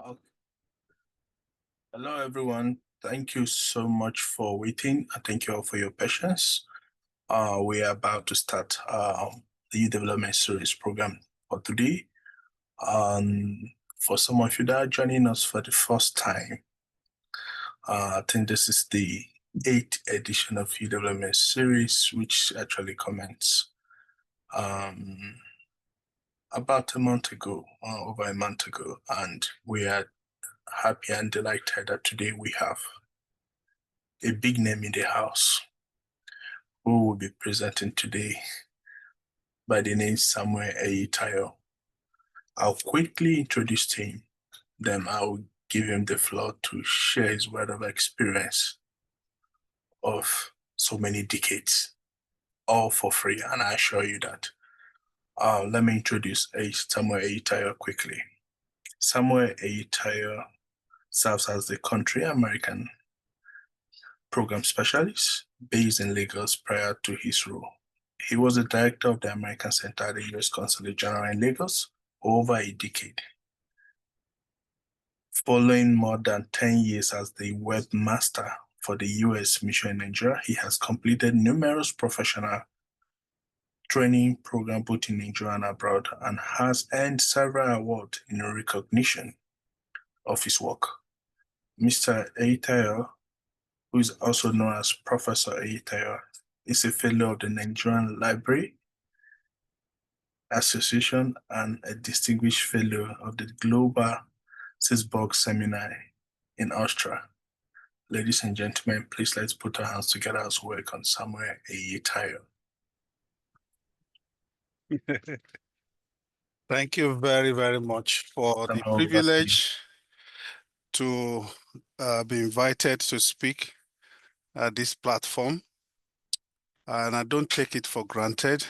Okay. Hello, everyone. Thank you so much for waiting, and thank you all for your patience. We are about to start the youth development series program for today. For some of you that are joining us for the first time, I think this is the 8th edition of youth development series, which actually commenced about a month ago, over a month ago, and we are happy and delighted that today we have a big name in the house who will be presenting today by the name Samuel Eyitayo. I'll quickly introduce him, then I'll give him the floor to share his word of experience of so many decades, all for free, and I assure you that. Let me introduce Samuel Eyitayo quickly. Samuel Eyitayo serves as the country American program specialist based in Lagos prior to his role. He was the director of the American Center at the US Consulate General in Lagos for over a decade. Following more than 10 years as the webmaster for the US mission in Nigeria, he has completed numerous professional training programs both in Nigeria and abroad, and has earned several awards in recognition of his work. Mr. Eyitayo, who is also known as Professor Eyitayo, is a fellow of the Nigerian Library Association and a distinguished fellow of the Global Cisborg Seminar in Austria. Ladies and gentlemen, please let's put our hands together as we welcome Samuel Eyitayo. Thank you very, very much for the privilege to be invited to speak at this platform. And I don't take it for granted.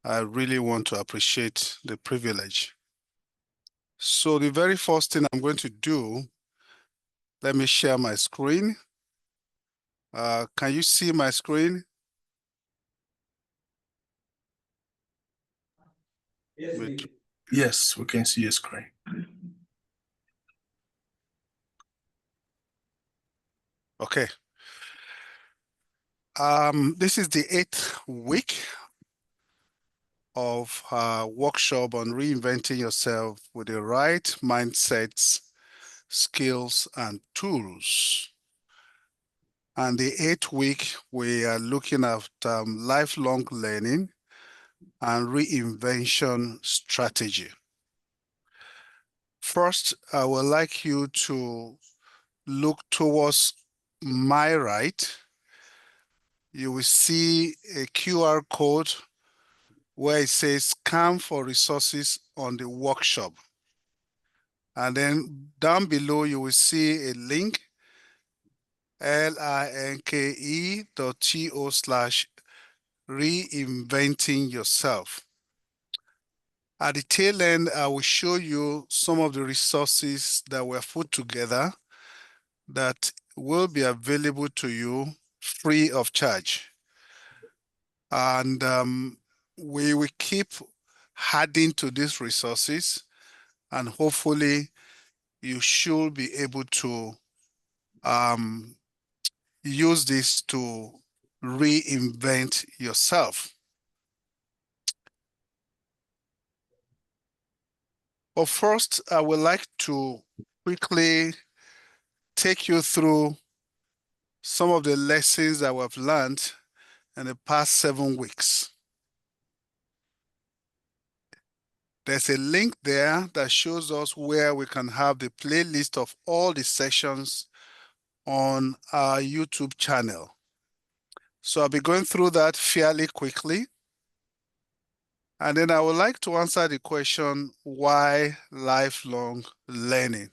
I really want to appreciate the privilege. So the very first thing I'm going to do, let me share my screen. Can you see my screen? Yes, we can see your screen. Okay. This is the 8th week of workshop on reinventing yourself with the right mindsets, skills, and tools. And the 8th week, we are looking at lifelong learning and reinvention strategy. First, I would like you to look towards my right. You will see a QR code where it says scan for resources on the workshop. And then down below, you will see a link, linke.to/reinventing yourself. At the tail end, I will show you some of the resources that were put together that will be available to you free of charge. And we will keep adding to these resources, and hopefully you should be able to use this to reinvent yourself. But first, I would like to quickly take you through some of the lessons that we've learned in the past 7 weeks. There's a link there that shows us where we can have the playlist of all the sessions on our YouTube channel. So I'll be going through that fairly quickly. And then I would like to answer the question, why lifelong learning?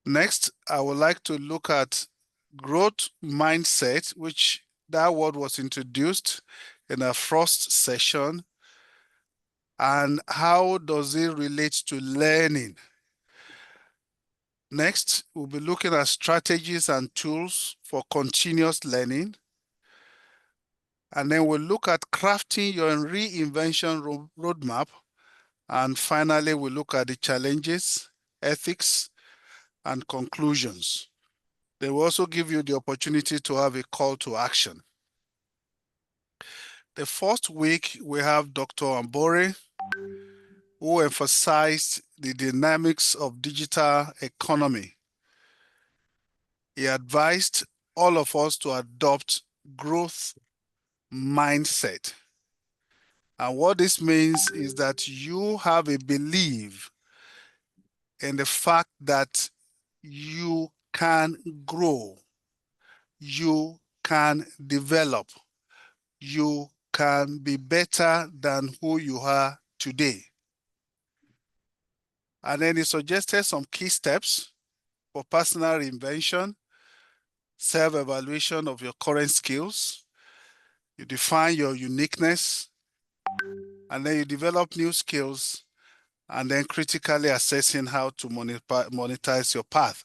Next, I would like to look at growth mindset, which that word was introduced in our first session. And how does it relate to learning? Next, we'll be looking at strategies and tools for continuous learning. And then we'll look at crafting your reinvention roadmap And finally, we look at the challenges, ethics, and conclusions. They will also give you the opportunity to have a call to action. The first week, we have Dr. Ambore, who emphasized the dynamics of digital economy. He advised all of us to adopt growth mindset. And what this means is that you have a belief in the fact that you can grow, you can develop, you can be better than who you are today. And then he suggested some key steps for personal reinvention, self-evaluation of your current skills. You define your uniqueness, and then you develop new skills, and then critically assessing how to monetize your path.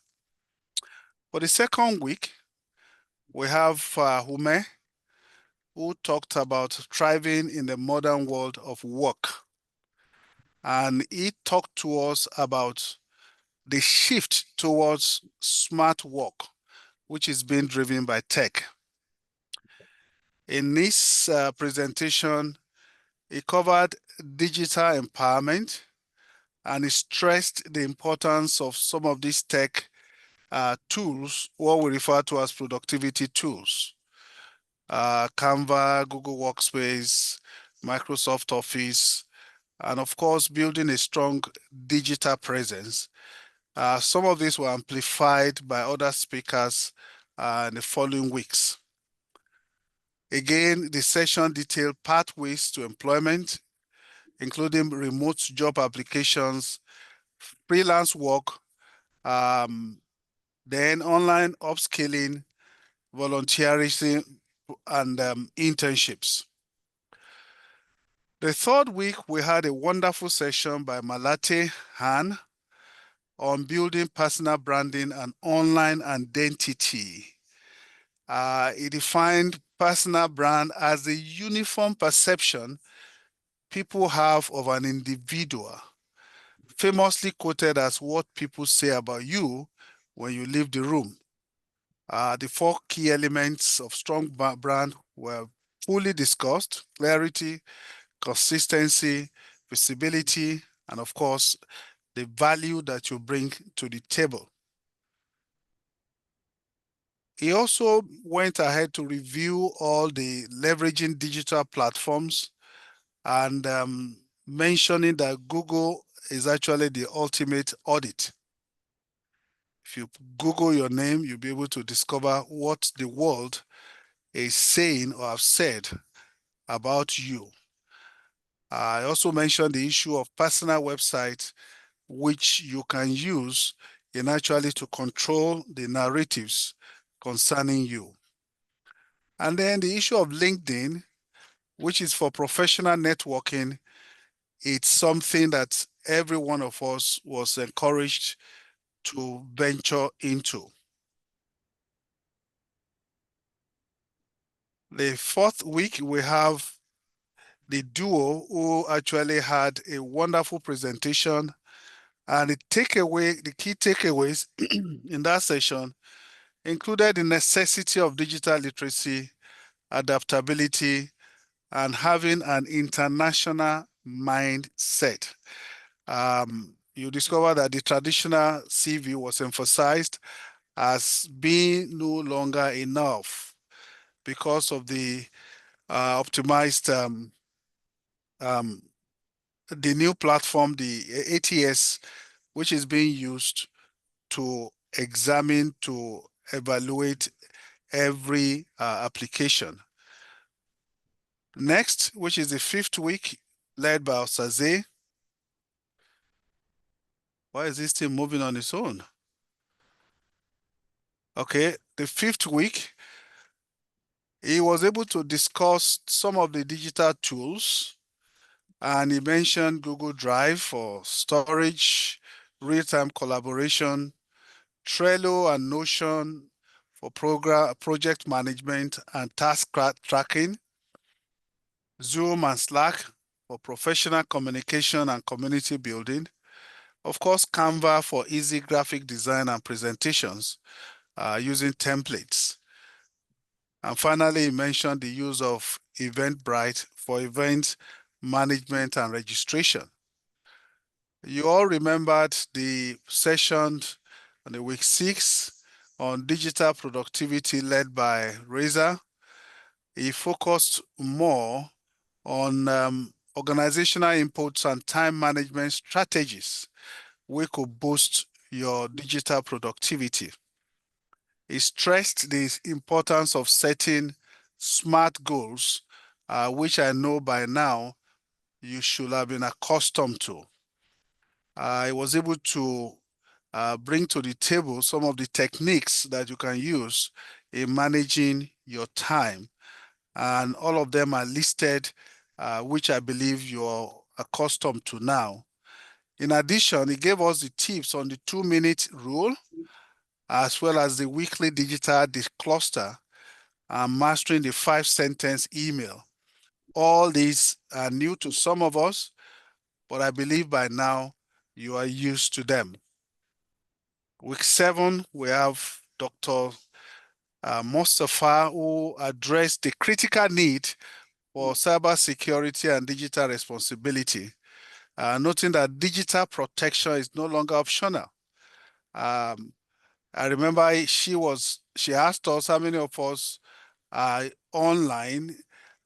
For the second week, we have Hume, who talked about thriving in the modern world of work. And he talked to us about the shift towards smart work, which is being driven by tech. In this presentation, he covered digital empowerment, and he stressed the importance of some of these tech tools, what we refer to as productivity tools. Canva, Google Workspace, Microsoft Office, and of course, building a strong digital presence. Some of these were amplified by other speakers in the following weeks. Again, the session detailed pathways to employment, including remote job applications, freelance work, then online upskilling, volunteerism, and internships. The third week, we had a wonderful session by Malate Han on building personal branding and online identity. He defined personal brand as the uniform perception people have of an individual, famously quoted as what people say about you when you leave the room. The four key elements of strong brand were fully discussed: clarity, consistency, visibility, and of course, the value that you bring to the table. He also went ahead to review all the leveraging digital platforms and mentioning that Google is actually the ultimate audit. If you Google your name, you'll be able to discover what the world is saying or have said about you. I also mentioned the issue of personal websites, which you can use in actually to control the narratives concerning you. And then the issue of LinkedIn, which is for professional networking. It's something that every one of us was encouraged to venture into. The fourth week, we have the duo who actually had a wonderful presentation, and the key takeaways in that session included the necessity of digital literacy, adaptability, and having an international mindset. You discover that the traditional CV was emphasized as being no longer enough because of the optimized the new platform, the ATS, which is being used to examine, to evaluate every application. Next, which is the fifth week, led by Osaze. Why is this thing moving on its own? Okay, the fifth week, he was able to discuss some of the digital tools, and he mentioned Google Drive for storage, real-time collaboration, Trello and Notion for project management and task tracking, Zoom and Slack for professional communication and community building. Of course, Canva for easy graphic design and presentations using templates. And finally, he mentioned the use of Eventbrite for event management and registration. You all remembered the session on the week 6 on digital productivity led by Reza. He focused more on organizational inputs and time management strategies which could boost your digital productivity. He stressed the importance of setting SMART goals, which I know by now you should have been accustomed to. I was able to bring to the table some of the techniques that you can use in managing your time. And all of them are listed, which I believe you're accustomed to now. In addition, he gave us the tips on the 2-minute rule, as well as the weekly digital cluster and mastering the 5-sentence email. All these are new to some of us, but I believe by now you are used to them. Week 7, we have Dr. Mustafa, who addressed the critical need for cybersecurity and digital responsibility, noting that digital protection is no longer optional. I remember she asked us how many of us are online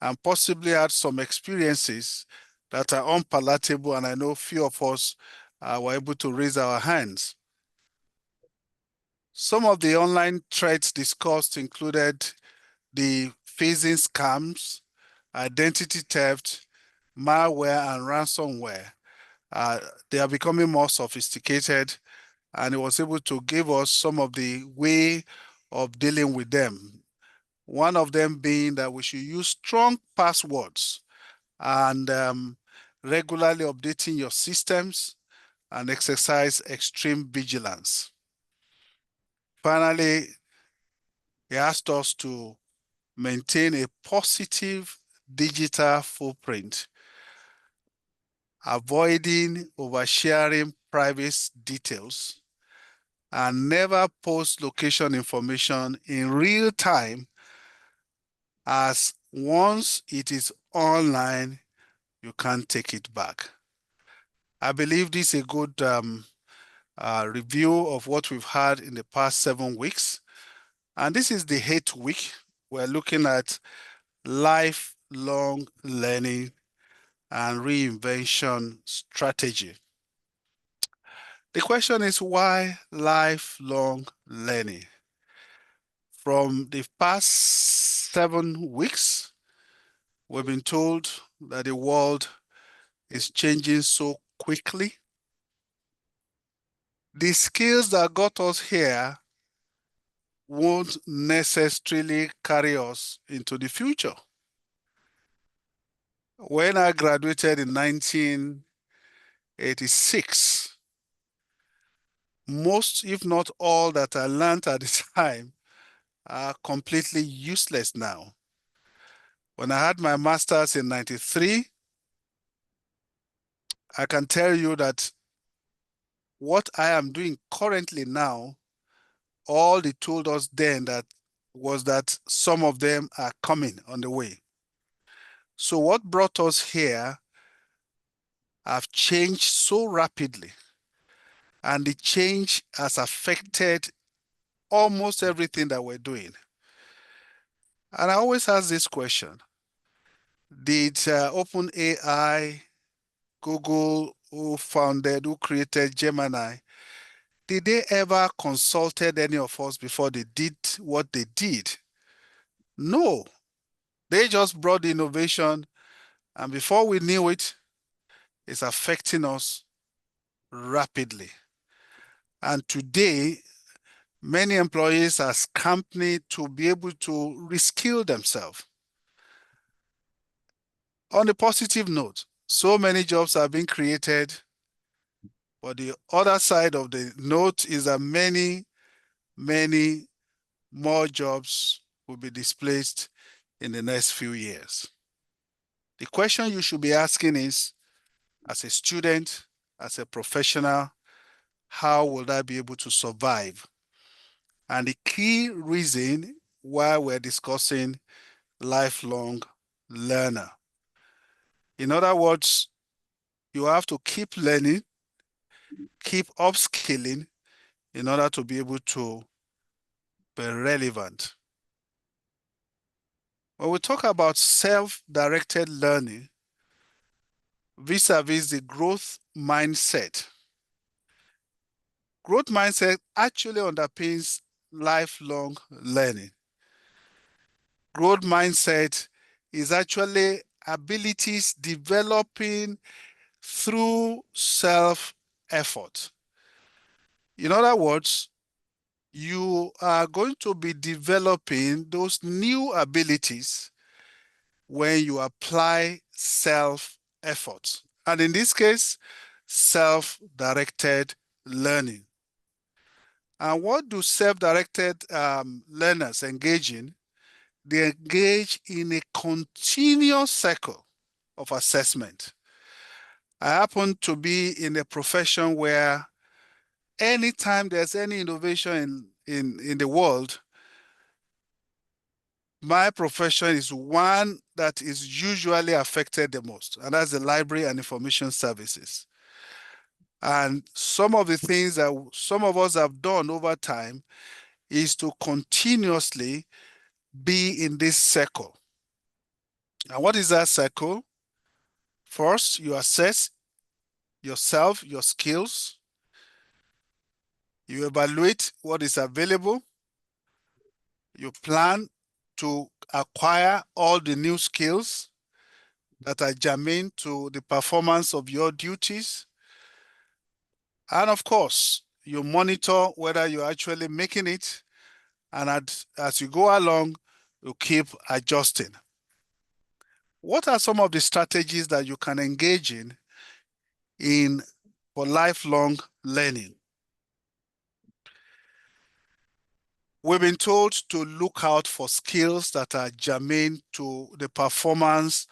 and possibly had some experiences that are unpalatable, and I know few of us were able to raise our hands. Some of the online threats discussed included the phishing scams, identity theft, malware, and ransomware. They are becoming more sophisticated, and it was able to give us some of the way of dealing with them. One of them being that we should use strong passwords and regularly updating your systems and exercise extreme vigilance. Finally, he asked us to maintain a positive digital footprint, avoiding oversharing private details, and never post location information in real time, as once it is online, you can't take it back. I believe this is a good review of what we've had in the past 7 weeks. And this is the 8th week. We're looking at lifelong learning and reinvention strategy. The question is, why lifelong learning? From the past 7 weeks, we've been told that the world is changing so quickly. The skills that got us here won't necessarily carry us into the future. When I graduated in 1986, most, if not all, that I learned at the time are completely useless now. When I had my master's in 93, I can tell you that what I am doing currently now, all they told us then that was that some of them are coming on the way. So what brought us here have changed so rapidly, and the change has affected almost everything that we're doing. And I always ask this question: did OpenAI, Google, who created Gemini, did they ever consulted any of us before they did what they did? No. They just brought the innovation, and before we knew it, it's affecting us rapidly. And today, many employees are scampering to be able to reskill themselves. On a positive note, so many jobs are being created, but the other side of the note is that many more jobs will be displaced in the next few years. The question you should be asking is, as a student, as a professional, how will I be able to survive? And the key reason why we're discussing lifelong learner. In other words, you have to keep learning, keep upskilling in order to be able to be relevant. When we talk about self-directed learning, vis-a-vis the growth mindset, growth mindset actually underpins lifelong learning. Growth mindset is actually abilities developing through self-effort. In other words, you are going to be developing those new abilities when you apply self-effort. And in this case, self-directed learning. And what do self-directed learners engage in? They engage in a continuous cycle of assessment. I happen to be in a profession where anytime there's any innovation in the world, my profession is one that is usually affected the most, and that's the library and information services. And some of the things that some of us have done over time is to continuously be in this circle. And what is that circle? First, you assess yourself, your skills. You evaluate what is available. You plan to acquire all the new skills that are germane to the performance of your duties. And of course, you monitor whether you're actually making it. And as you go along, you keep adjusting. What are some of the strategies that you can engage in for lifelong learning? We've been told to look out for skills that are germane to the performance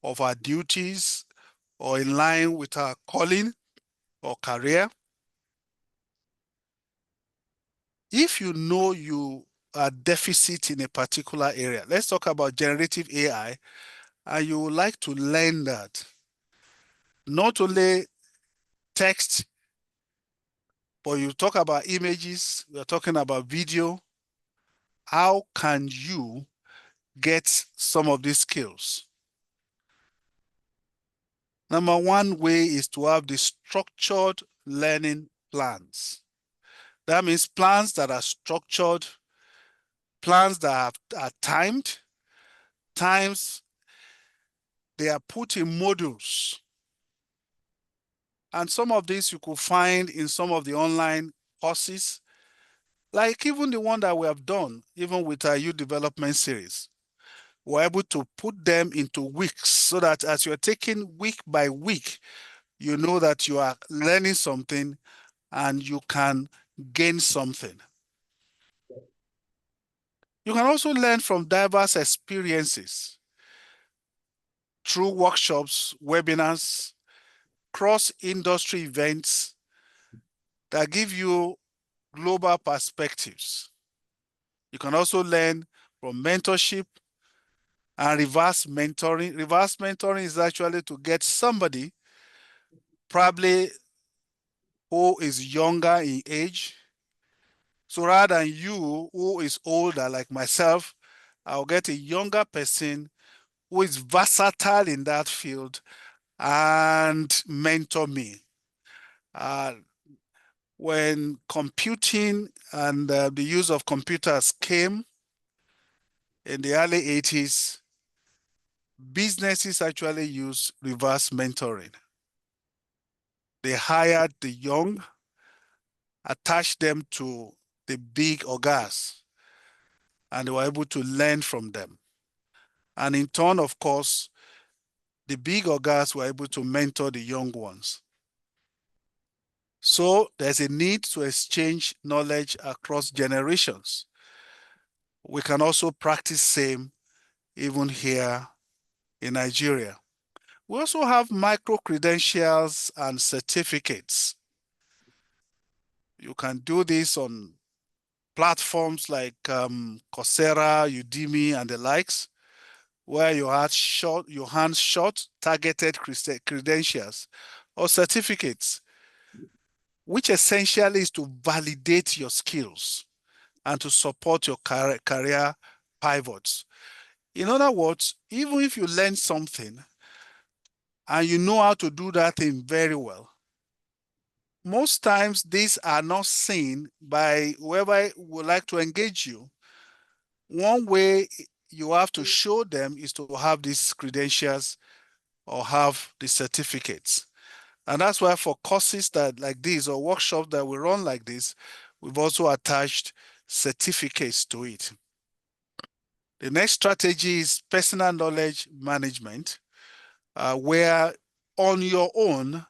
of our duties or in line with our calling or career. If you know you are deficit in a particular area, let's talk about generative AI, and you would like to learn that, not only text, but you talk about images, we're talking about video. How can you get some of these skills? Number one way is to have the structured learning plans. That means plans that are structured, plans that are timed, times they are put in modules. And some of these you could find in some of the online courses, like even the one that we have done, even with our youth development series. We're able to put them into weeks so that as you're taking week by week, you know that you are learning something and you can gain something. You can also learn from diverse experiences through workshops, webinars, cross-industry events that give you global perspectives. You can also learn from mentorship and reverse mentoring. Reverse mentoring is actually to get somebody probably who is younger in age. So rather than you who is older like myself, I'll get a younger person who is versatile in that field and mentor me. When computing and the use of computers came in the early 80s, businesses actually used reverse mentoring. They hired the young, attached them to the big ogas, and they were able to learn from them. And in turn, of course, the big ogas were able to mentor the young ones. So there's a need to exchange knowledge across generations. We can also practice same even here in Nigeria. We also have micro credentials and certificates. You can do this on platforms like Coursera, Udemy, and the likes, where you hand short targeted credentials or certificates, which essentially is to validate your skills and to support your career pivots. In other words, even if you learn something and you know how to do that thing very well, most times these are not seen by whoever would like to engage you. One way you have to show them is to have these credentials or have the certificates. And that's why for courses that like this or workshops that we run like this, we've also attached certificates to it. The next strategy is personal knowledge management, where on your own,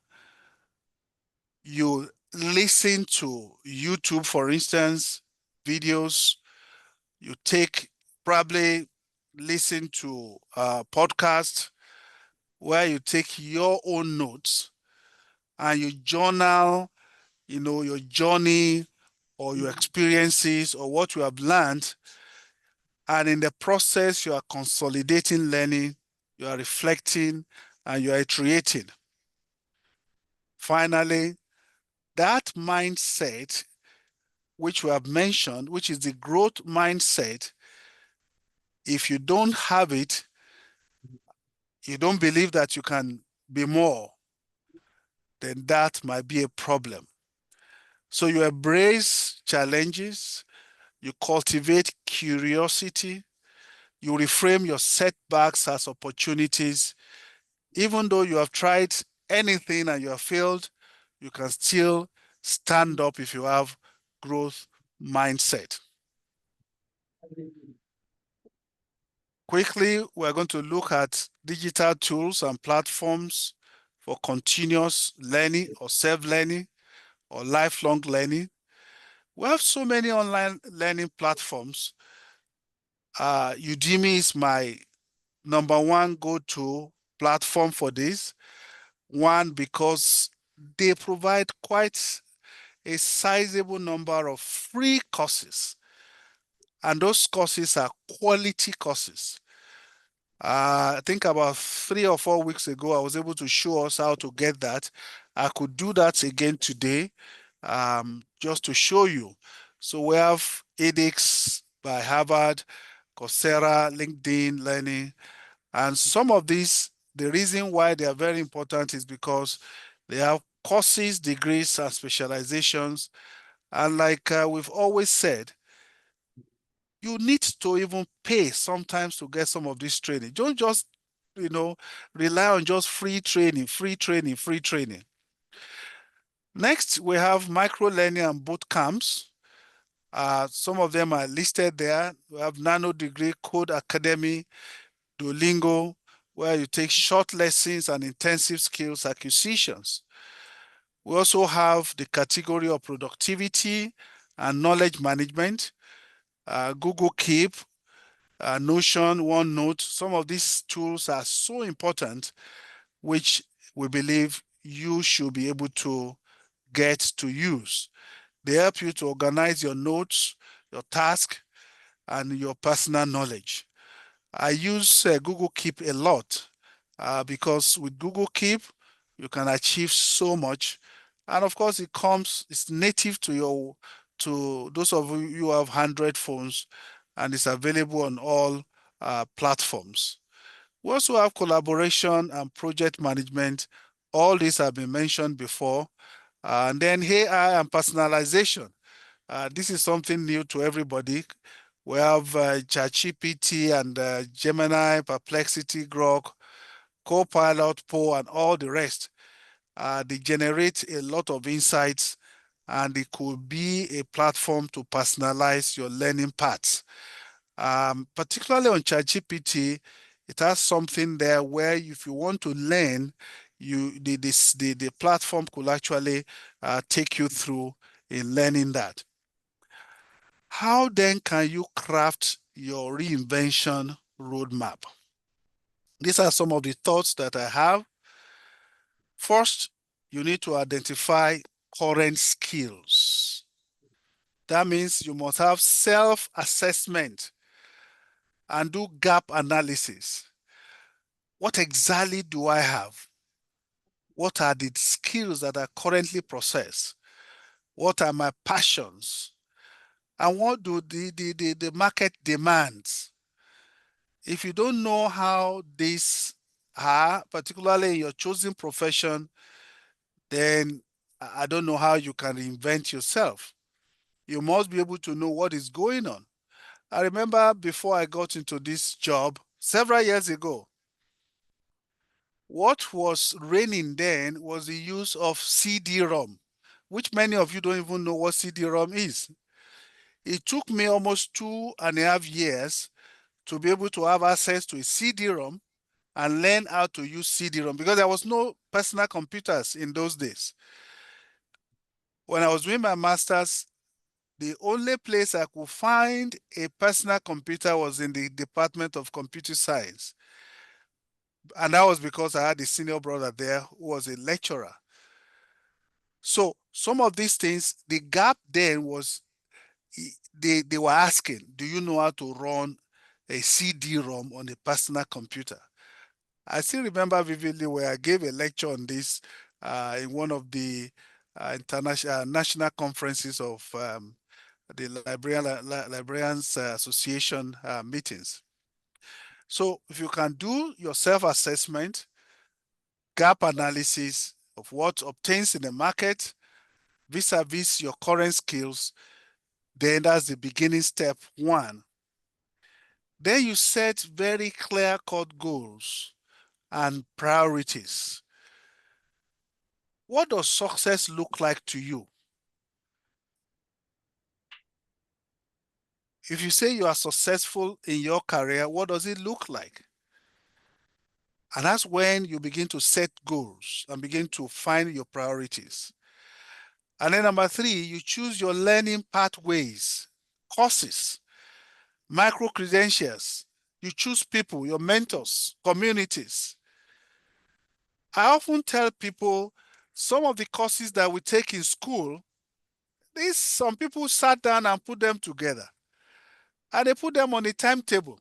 you listen to YouTube, for instance, videos, you probably listen to podcasts where you take your own notes and you journal, your journey or your experiences or what you have learned. And in the process, you are consolidating learning, you are reflecting, and you are iterating. Finally, that mindset, which we have mentioned, which is the growth mindset, if you don't have it, you don't believe that you can be more, then that might be a problem. So you embrace challenges, you cultivate curiosity, you reframe your setbacks as opportunities. Even though you have tried anything and you have failed, you can still stand up if you have growth mindset. Quickly, we're going to look at digital tools and platforms for continuous learning or self-learning or lifelong learning. We have so many online learning platforms. Udemy is my number one go-to platform for this. One, because they provide quite a sizable number of free courses, and those courses are quality courses. I think about 3 or 4 weeks ago, I was able to show us how to get that. I could do that again today, just to show you. So we have edX by Harvard, Coursera, LinkedIn Learning, and some of these, the reason why they are very important is because they have courses, degrees, and specializations. And like we've always said, you need to even pay sometimes to get some of this training. Don't just, rely on just free training, free training, free training. Next, we have micro learning and boot camps. Some of them are listed there. We have Nano Degree Code Academy, Duolingo, where you take short lessons and intensive skills acquisitions. We also have the category of productivity and knowledge management, Google Keep, Notion, OneNote. Some of these tools are so important, which we believe you should be able to get to use. They help you to organize your notes, your task, and your personal knowledge. I use Google Keep a lot because with Google Keep, you can achieve so much. And of course, it's native to those of you who have Android phones, and it's available on all platforms. We also have collaboration and project management. All these have been mentioned before. And then AI and personalization. This is something new to everybody. We have ChatGPT and Gemini, Perplexity, Grok, Copilot, Poe, and all the rest. They generate a lot of insights, and it could be a platform to personalize your learning paths. Particularly on ChatGPT, it has something there where if you want to learn, the platform could actually take you through in learning that. How then can you craft your reinvention roadmap? These are some of the thoughts that I have. First, you need to identify current skills. That means you must have self-assessment and do gap analysis. What exactly do I have? What are the skills that I currently possess? What are my passions? And what do the market demands? If you don't know how these are, particularly in your chosen profession, then I don't know how you can reinvent yourself. You must be able to know what is going on. I remember before I got into this job several years ago, what was reigning then was the use of CD-ROM, which many of you don't even know what CD-ROM is. It took me almost 2.5 years to be able to have access to a CD-ROM and learn how to use CD-ROM because there was no personal computers in those days. When I was doing my master's, the only place I could find a personal computer was in the Department of Computer Science. And that was because I had a senior brother there who was a lecturer. So some of these things, the gap then was they were asking, do you know how to run a CD-ROM on a personal computer? I still remember vividly where I gave a lecture on this in one of the international national conferences of the Librarians Association meetings. So if you can do your self-assessment, gap analysis of what obtains in the market vis-a-vis your current skills, then that's the beginning step one. Then you set very clear-cut goals and priorities. What does success look like to you? If you say you are successful in your career, what does it look like? And that's when you begin to set goals and begin to find your priorities. And then number three, you choose your learning pathways, courses, micro credentials. You choose people, your mentors, communities. I often tell people some of the courses that we take in school, some people sat down and put them together. And they put them on a timetable.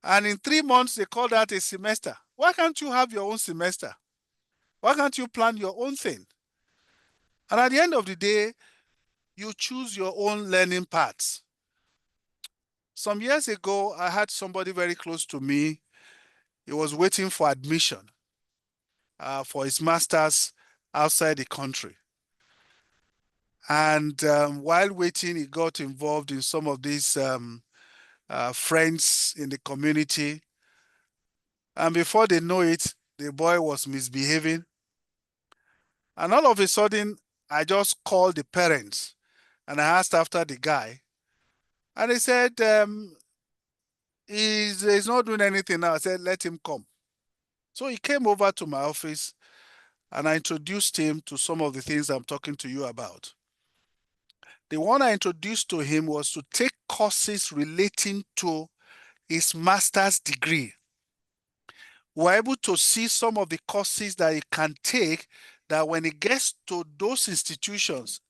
And in 3 months, they call that a semester. Why can't you have your own semester? Why can't you plan your own thing? And at the end of the day, you choose your own learning paths. Some years ago, I had somebody very close to me. He was waiting for admission for his master's outside the country. And while waiting, he got involved in some of these friends in the community. And before they know it, the boy was misbehaving. And all of a sudden, I just called the parents and I asked after the guy. And they said, he's not doing anything now. I said, let him come. So he came over to my office and I introduced him to some of the things I'm talking to you about. The one I introduced to him was to take courses relating to his master's degree. We're able to see some of the courses that he can take that when he gets to those institutions,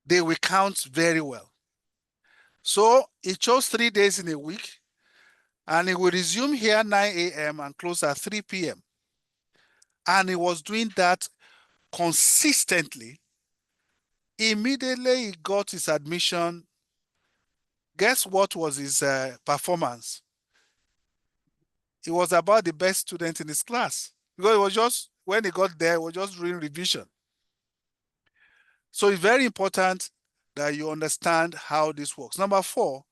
they will count very well. So he chose 3 days in a week and he will resume here 9 a.m. and close at 3 p.m. And he was doing that consistently. Immediately he got his admission. Guess what was his performance? He was about the best student in his class because it was just, when he got there, he was just doing revision. So it's very important that you understand how this works. Number four,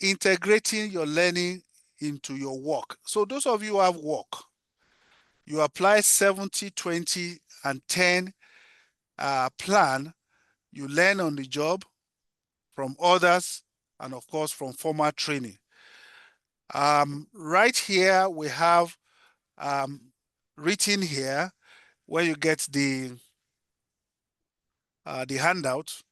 integrating your learning into your work. So those of you who have work, you apply 70, 20, and 10 plan. You learn on the job from others and of course from formal training. Right here we have written here where you get the handout.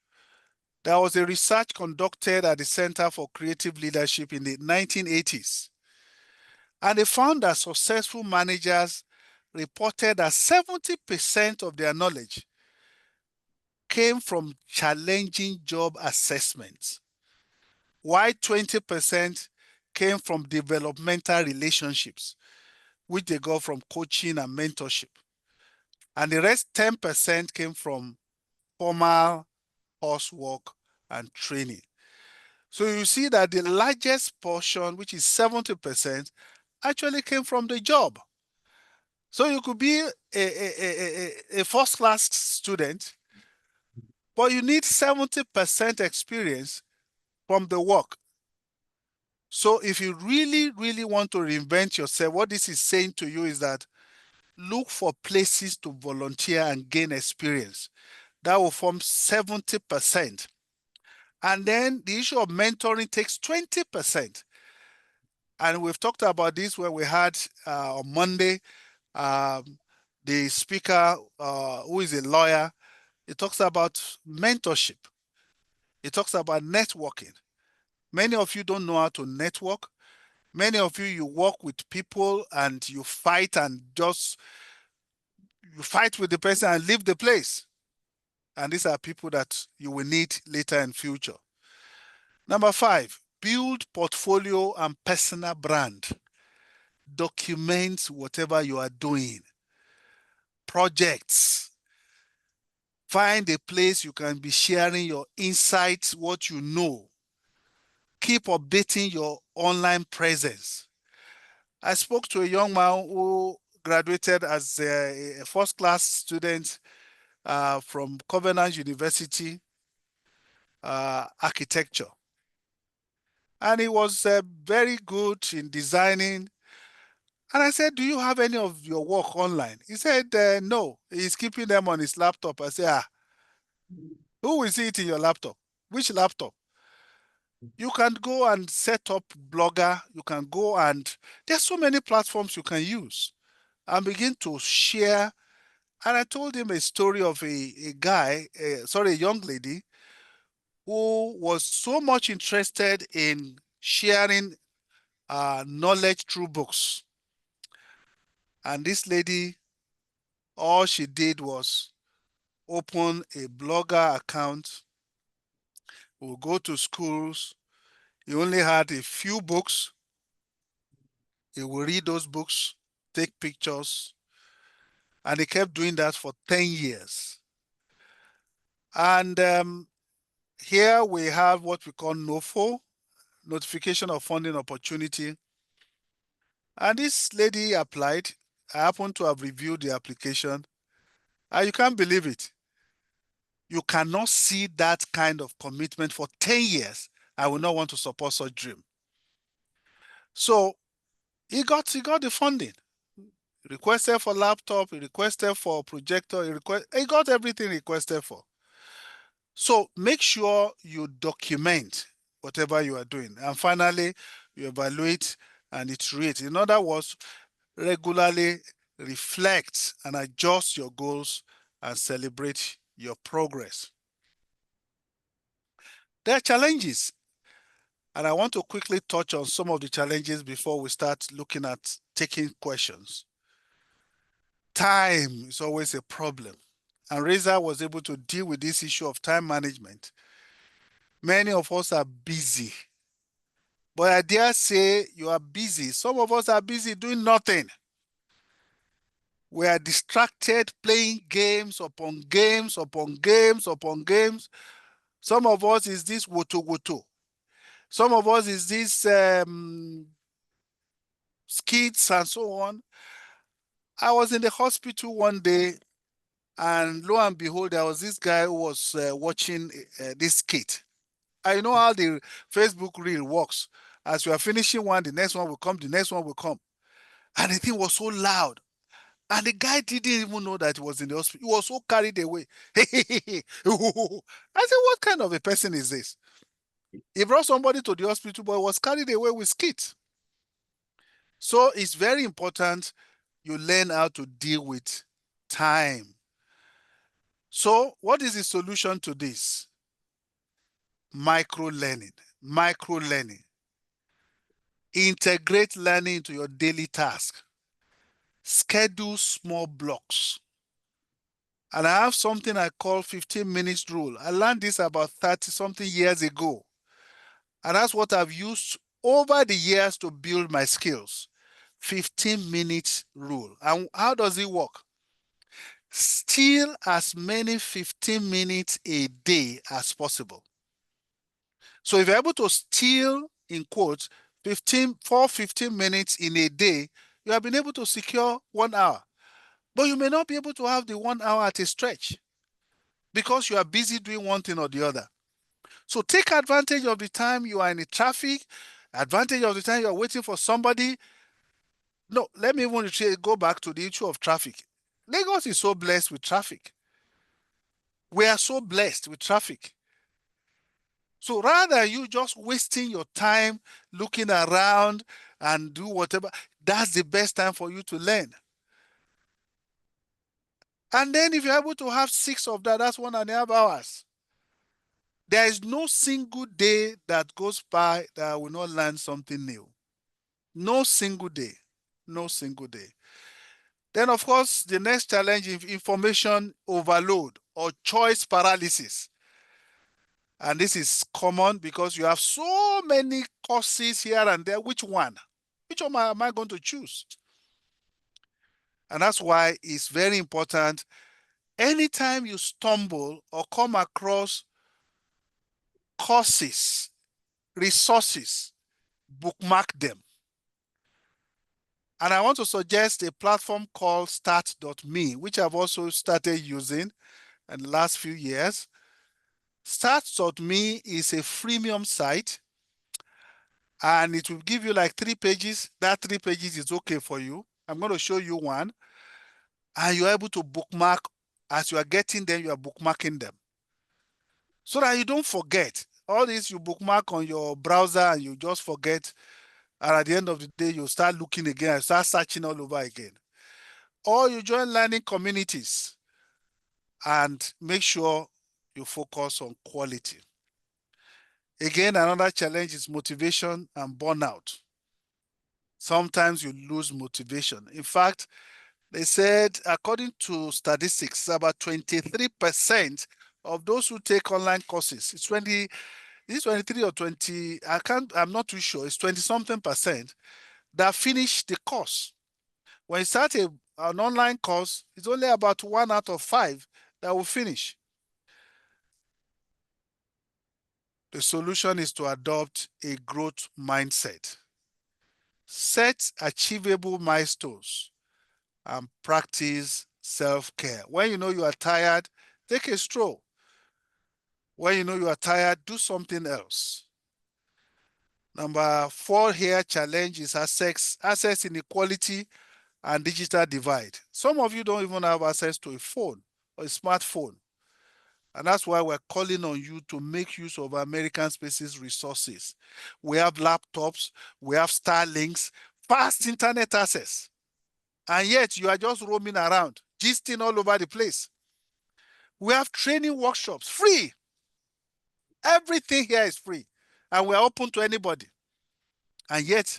There was a research conducted at the Center for Creative Leadership in the 1980s. And they found that successful managers reported that 70% of their knowledge came from challenging job assessments, while 20% came from developmental relationships, which they got from coaching and mentorship. And the rest 10% came from formal coursework and training. So you see that the largest portion, which is 70%, actually came from the job. So you could be a first-class student, but you need 70% experience from the work. So if you really, really want to reinvent yourself, what this is saying to you is that look for places to volunteer and gain experience. That will form 70%. And then the issue of mentoring takes 20%. And we've talked about this when we had on Monday, the speaker who is a lawyer. He talks about mentorship. He talks about networking. Many of you don't know how to network. Many of you, you work with people and you fight and just you fight with the person and leave the place. And these are people that you will need later in future. Number 5, build portfolio and personal brand. Document whatever you are doing. Projects. Find a place you can be sharing your insights, what you know. Keep updating your online presence. I spoke to a young man who graduated as a first-class student from Covenant University, architecture. And he was very good in designing. And I said, do you have any of your work online? He said, no, he's keeping them on his laptop. I said, who will see it in your laptop? Which laptop? You can go and set up Blogger. You can go and there's so many platforms you can use and begin to share. And I told him a story of a young lady who was so much interested in sharing knowledge through books. And this lady, all she did was open a Blogger account. We'll go to schools. He only had a few books. He will read those books, take pictures, and he kept doing that for 10 years. And here we have what we call NOFO, Notification of Funding Opportunity. And this lady applied. I happen to have reviewed the application. And you can't believe it. You cannot see that kind of commitment for 10 years. I will not want to support such dream. So he got the funding. He requested for laptop, he requested for projector, he got everything he requested for. So make sure you document whatever you are doing. And finally, you evaluate and iterate. In other words, regularly reflect and adjust your goals and celebrate your progress. There are challenges, and I want to quickly touch on some of the challenges before we start looking at taking questions. Time is always a problem, and Reza was able to deal with this issue of time management. Many of us are busy, but I dare say you are busy. Some of us are busy doing nothing. We are distracted playing games upon games upon games upon games. Some of us is this woto. Some of us is this skits and so on. I was in the hospital one day, and lo and behold, there was this guy who was watching this skit. I know how the Facebook reel works. As you are finishing one, the next one will come, the next one will come. And the thing was so loud. And the guy didn't even know that he was in the hospital. He was so carried away. I said, what kind of a person is this? He brought somebody to the hospital, but was carried away with skit. So it's very important you learn how to deal with time. So what is the solution to this? micro-learning. Integrate learning into your daily task. Schedule small blocks. And I have something I call 15 minutes rule. I learned this about 30-something years ago. And that's what I've used over the years to build my skills. 15 minutes rule. And how does it work? Steal as many 15 minutes a day as possible. So if you're able to steal, in quotes, 15 minutes in a day, you have been able to secure 1 hour. But you may not be able to have the 1 hour at a stretch because you are busy doing one thing or the other. So take advantage of the time you are in the traffic, advantage of the time you are waiting for somebody. No, let me even go back to the issue of traffic. Lagos is so blessed with traffic. We are so blessed with traffic. So rather than you just wasting your time looking around and do whatever, that's the best time for you to learn. And then if you're able to have 6 of that, that's 1.5 hours. There is no single day that goes by that I will not learn something new. No single day. No single day. Then, of course, the next challenge is information overload or choice paralysis. And this is common because you have so many courses here and there. Which one? Which one am I going to choose? And that's why it's very important. Anytime you stumble or come across courses, resources, bookmark them. And I want to suggest a platform called start.me, which I've also started using in the last few years. Start.me is a freemium site and it will give you like 3 pages. That 3 pages is okay for you. I'm going to show you one. And you're able to bookmark. As you are getting them, you are bookmarking them. So that you don't forget. All this you bookmark on your browser and you just forget. And at the end of the day, you start looking again and start searching all over again. Or you join learning communities and make sure you focus on quality. Again, another challenge is motivation and burnout. Sometimes you lose motivation. In fact, they said, according to statistics, about 23% of those who take online courses, it's 23 or 20, I'm not too sure, it's 20-something percent that finish the course. When you start an online course, it's only about 1 out of 5 that will finish. The solution is to adopt a growth mindset. Set achievable milestones and practice self-care. When you know you are tired, take a stroll. When you know you are tired, do something else. Number 4 here, challenge is access inequality and digital divide. Some of you don't even have access to a phone or a smartphone. And that's why we're calling on you to make use of American Space's resources. We have laptops, we have Starlinks, fast internet access. And yet you are just roaming around, gisting all over the place. We have training workshops, free. Everything here is free. And we're open to anybody. And yet,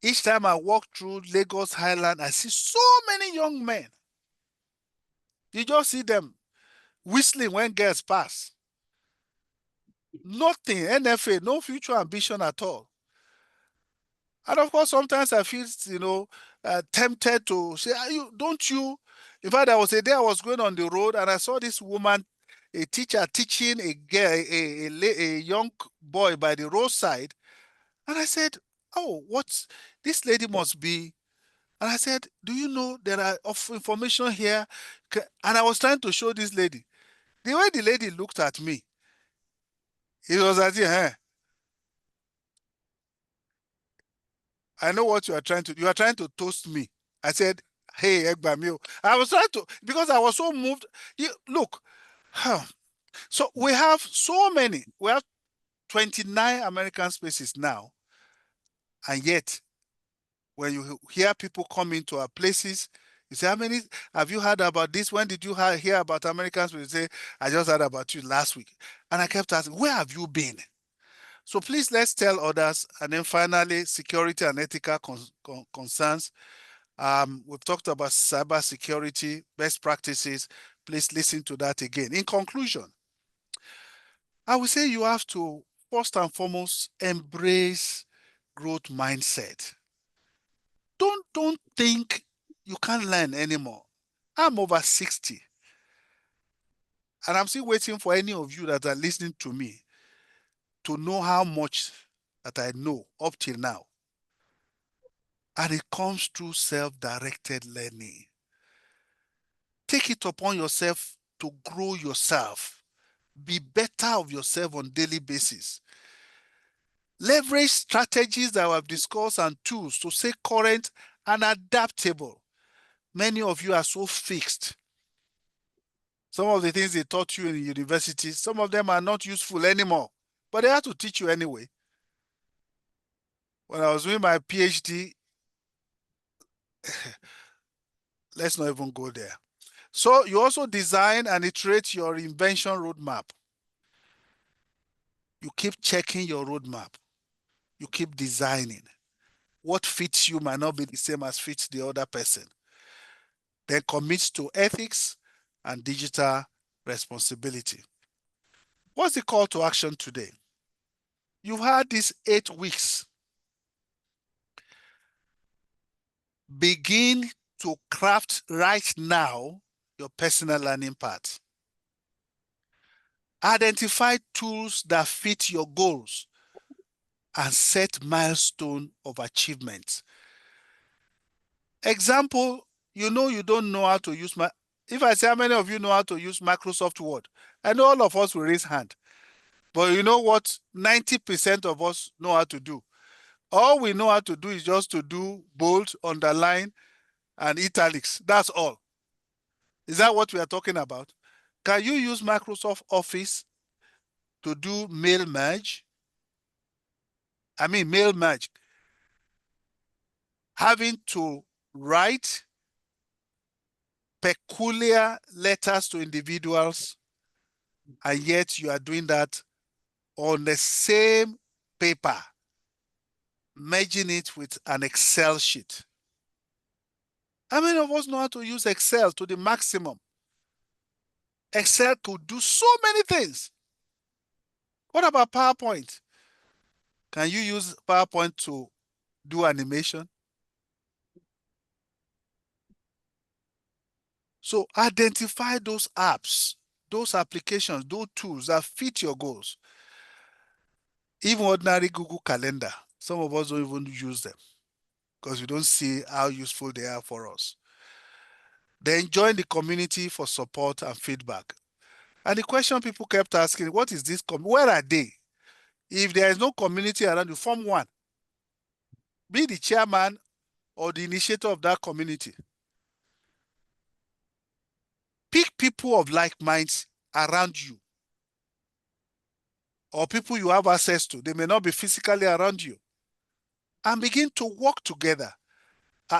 each time I walk through Lagos Highland, I see so many young men. You just see them whistling when girls pass. Nothing, NFA, no future ambition at all. And of course, sometimes I feel, tempted to say, don't you? In fact, there was a day I was going on the road and I saw this woman, a teacher, teaching a girl, a young boy by the roadside. And I said, oh, this lady must be. And I said, do you know there are information here? And I was trying to show this lady. The way the lady looked at me, it was as if, I know what you are trying to do. You are trying to toast me. I said, hey, Egbamio. I was trying to, because I was so moved. Look, so we have so many. We have 29 American spaces now. And yet, when you hear people come into our places, You say, how many have you heard about this? When did you hear about Americans? You say, I just heard about you last week. And I kept asking, where have you been? So please, let's tell others. And then finally, security and ethical concerns. We've talked about cyber security, best practices. Please listen to that again. In conclusion, I would say you have to, first and foremost, embrace growth mindset. Don't think you can't learn anymore. I'm over 60. And I'm still waiting for any of you that are listening to me to know how much that I know up till now. And it comes through self-directed learning. Take it upon yourself to grow yourself. Be better of yourself on a daily basis. Leverage strategies that we have discussed and tools to stay current and adaptable. Many of you are so fixed. Some of the things they taught you in university, some of them are not useful anymore, but they have to teach you anyway. When I was doing my PhD, let's not even go there. So you also design and iterate your reinvention roadmap. You keep checking your roadmap. You keep designing. What fits you might not be the same as fits the other person. Then commit to ethics and digital responsibility. What's the call to action today? You've had these 8 weeks. Begin to craft right now your personal learning path. Identify tools that fit your goals and set milestone of achievement. Example, you don't know how to use if I say how many of you know how to use Microsoft Word, I know all of us will raise hand. But you know what 90% of us know how to do? All we know how to do is just to do bold, underline, and italics. That's all. Is that what we are talking about? Can you use Microsoft Office to do mail merge? Mail merge. Having to write peculiar letters to individuals, and yet you are doing that on the same paper, merging it with an Excel sheet. How many of us know how to use Excel to the maximum? Excel could do so many things. What about PowerPoint? Can you use PowerPoint to do animation? So identify those apps, those applications, those tools that fit your goals. Even ordinary Google Calendar, some of us don't even use them because we don't see how useful they are for us. Then join the community for support and feedback. And the question people kept asking, what is this? Where are they? If there is no community around you, form one. Be the chairman or the initiator of that community. Pick people of like minds around you or people you have access to. They may not be physically around you. And begin to work together.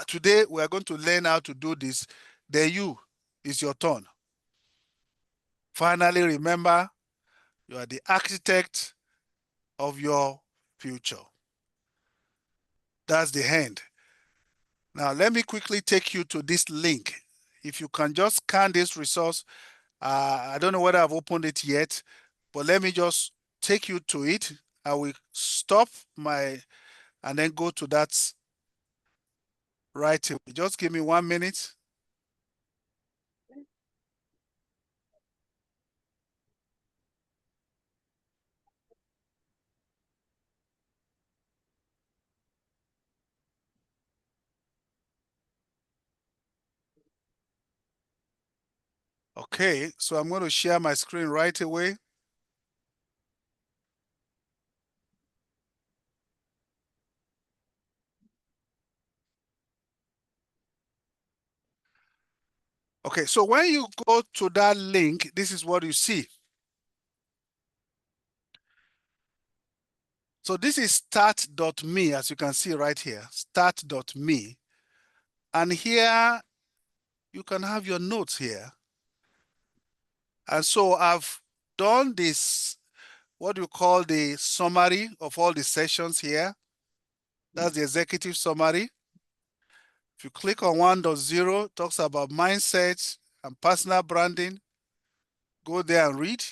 Today, we are going to learn how to do this. Then is your turn. Finally, remember, you are the architect of your future. That's the end. Now, let me quickly take you to this link. If you can just scan this resource, I don't know whether I've opened it yet, but let me just take you to it. I will stop and then go to that right away. Just give me 1 minute. Okay, so I'm going to share my screen right away. Okay, so when you go to that link, this is what you see. So this is start.me, as you can see right here, start.me. And here you can have your notes here. And so I've done this, what you call the summary of all the sessions here. That's the executive summary. If you click on 1.0, it talks about mindset and personal branding. Go there and read.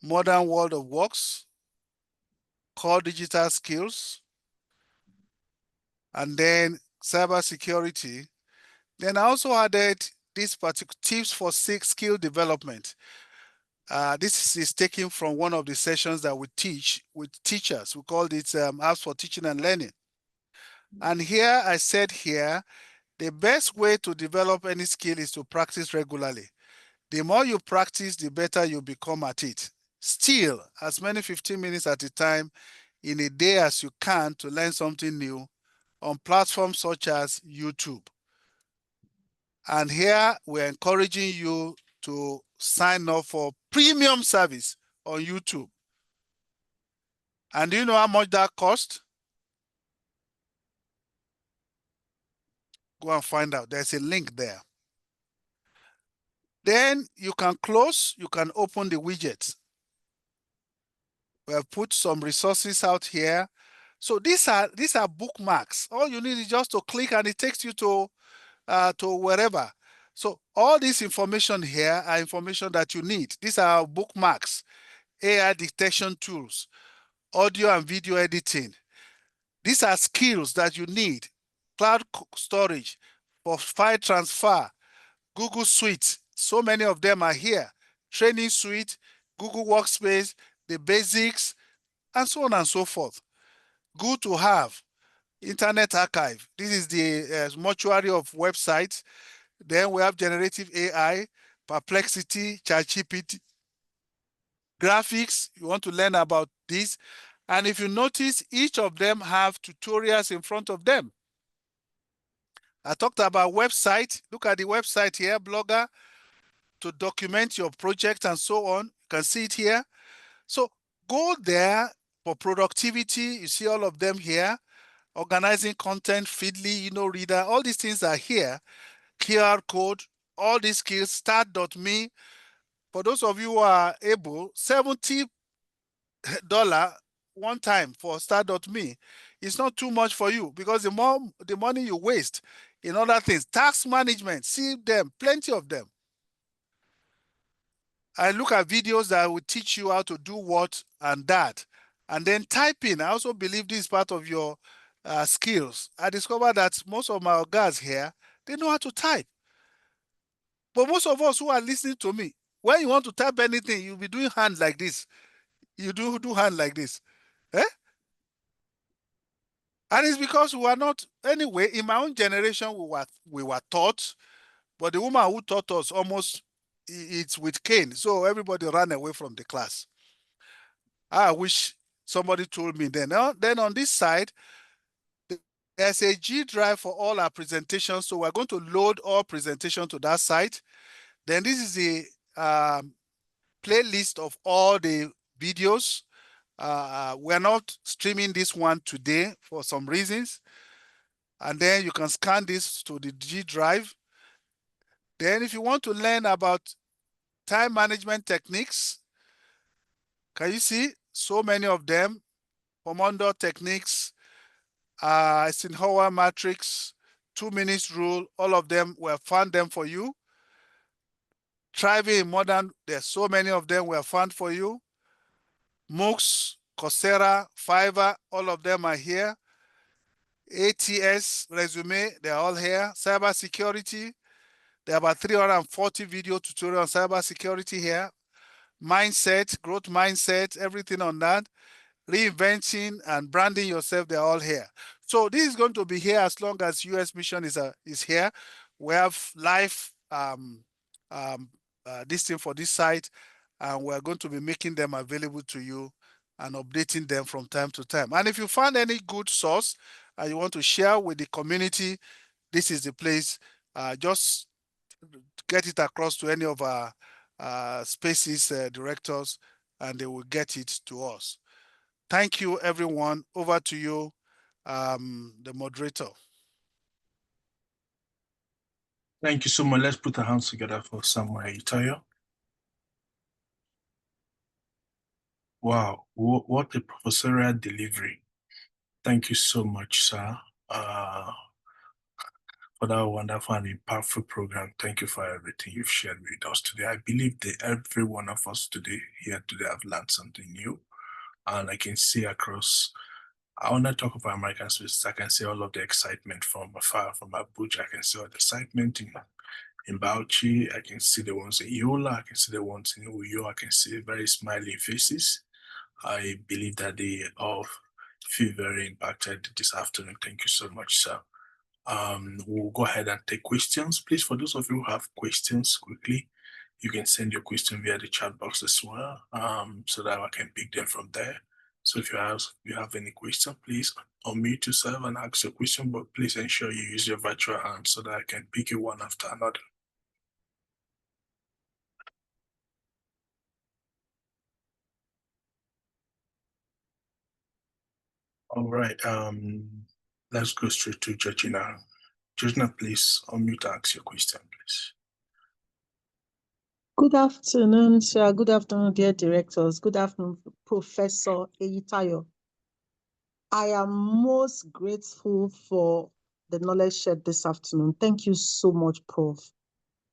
Modern world of works, core digital skills, and then cybersecurity. Then I also added these particular tips for skill development. This is taken from one of the sessions that we teach with teachers. We called it apps for teaching and learning. And here I said here, the best way to develop any skill is to practice regularly. The more you practice, the better you become at it. Still, as many 15 minutes at a time in a day as you can to learn something new on platforms such as YouTube. And here we're encouraging you to sign up for premium service on YouTube. And do you know how much that costs? Go and find out. There's a link there. Then you can close, you can open the widget. We have put some resources out here. So these are bookmarks. All you need is just to click and it takes you to wherever. So all this information here are information that you need. These are bookmarks, AI detection tools, audio and video editing. These are skills that you need. Cloud storage, for file transfer, Google Suite. So many of them are here. Training Suite, Google Workspace, the basics, and so on and so forth. Good to have. Internet Archive. This is the mortuary of websites. Then we have generative AI, Perplexity, ChatGPT, graphics. You want to learn about this. And if you notice, each of them have tutorials in front of them. I talked about website. Look at the website here, Blogger, to document your project and so on. You can see it here. So go there for productivity. You see all of them here. Organizing content, Feedly, Reader, all these things are here. QR code, all these skills, start.me. For those of you who are able, $70 one time for start.me. It's not too much for you because the money you waste in other things, tax management, see them, plenty of them. I look at videos that will teach you how to do what and that. And then typing, I also believe this is part of your skills. I discovered that most of my guys here, they know how to type. But most of us who are listening to me, when you want to type anything, you'll be doing hand like this. You do hand like this. Eh? And it's because we are not, anyway, in my own generation, we were taught, but the woman who taught us almost, it's with cane. So everybody ran away from the class. I wish somebody told me then. Then on this side, there's a G drive for all our presentations. So we're going to load all presentation to that site. Then this is the playlist of all the videos. We're not streaming this one today for some reasons. And then you can scan this to the G drive. Then if you want to learn about time management techniques, can you see so many of them? Pomodoro techniques, Eisenhower matrix, 2 minutes rule, all of them, we have found them for you. Thriving in modern, there's so many of them we have found for you. MOOCs, Coursera, Fiverr, all of them are here. ATS, resume, they're all here. Cybersecurity, there are about 340 video tutorials on cybersecurity here. Mindset, growth mindset, everything on that. Reinventing and branding yourself, they're all here. So this is going to be here as long as US Mission is here. We have live this thing for this site, and we're going to be making them available to you and updating them from time to time. And if you find any good source and you want to share with the community, this is the place. Just get it across to any of our spaces directors, and they will get it to us. Thank you, everyone. Over to you, the moderator. Thank you so much. Let's put our hands together for Samuel Eyitayo. Wow, what a professorial delivery. Thank you so much, sir, for that wonderful and impactful program. Thank you for everything you've shared with us today. I believe that every one of us today here today have learned something new. And I can see across, I want to talk about American spaces. I can see all of the excitement from afar, from Abuja. I can see all the excitement in Bauchi. I can see the ones in Yola. I can see the ones in Uyo. I can see very smiling faces. I believe that they all feel very impacted this afternoon. Thank you so much, sir. We'll go ahead and take questions. Please, for those of you who have questions quickly, you can send your question via the chat box as well, so that I can pick them from there. So if you have any question, please unmute yourself and ask your question, but please ensure you use your virtual hand so that I can pick you one after another. All right, let's go straight to Georgina. Georgina, please unmute and ask your question, please. Good afternoon, sir. Good afternoon, dear directors. Good afternoon, Professor Eyitayo. I am most grateful for the knowledge shared this afternoon. Thank you so much, Prof.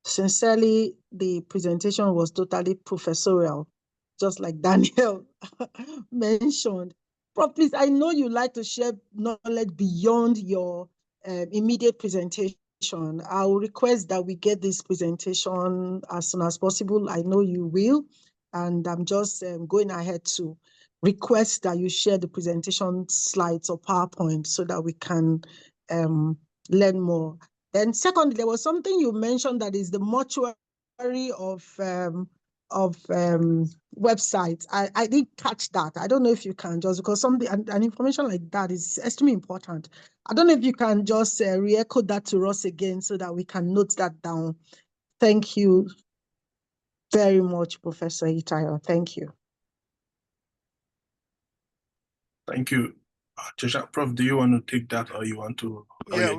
Sincerely, the presentation was totally professorial, just like Daniel mentioned. Prof, please, I know you like to share knowledge beyond your immediate presentation. I will request that we get this presentation as soon as possible. I know you will, and I'm just going ahead to request that you share the presentation slides or PowerPoint so that we can learn more. Then secondly, there was something you mentioned that is the mortuary of websites. I didn't catch that. I don't know if you can just, because something and information like that is extremely important. I don't know if you can just re-echo that to us again so that we can note that down. Thank you very much, Professor Eyitayo. Thank you. Thank you. Prof, do you want to take that or you want to? Yeah,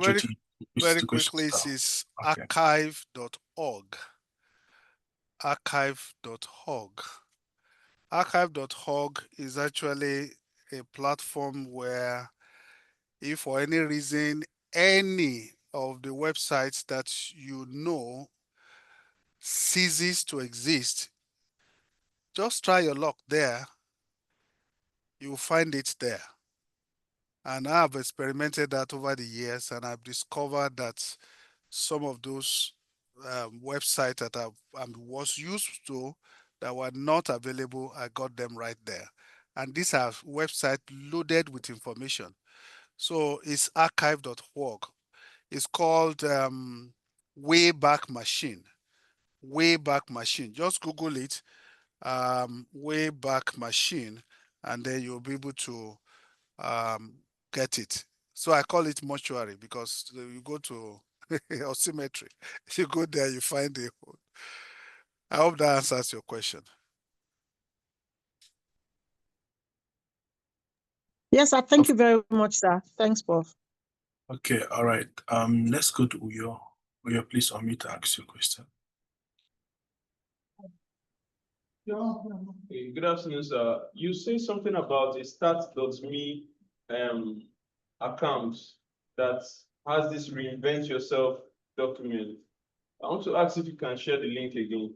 very quickly, it is okay. archive.org. Archive.org. Archive.org is actually a platform where, if for any reason any of the websites that you know ceases to exist, just try your luck there. You'll find it there. And I've experimented that over the years, and I've discovered that some of those websites that I was used to that were not available, I got them right there. And these are websites loaded with information. So it's archive.org. It's called Wayback Machine. Wayback Machine. Just Google it, Wayback Machine, and then you'll be able to get it. So I call it mortuary because you go to or cemetery. You go there, you find the hole. I hope that answers your question. Yes, sir. Thank you very much, sir. Thanks, Prof. Okay, all right. Let's go to Uyo. Uyo, please unmute to ask your question. Okay, good afternoon, sir. You say something about a start.me account that has this Reinvent Yourself document. I want to ask if you can share the link again.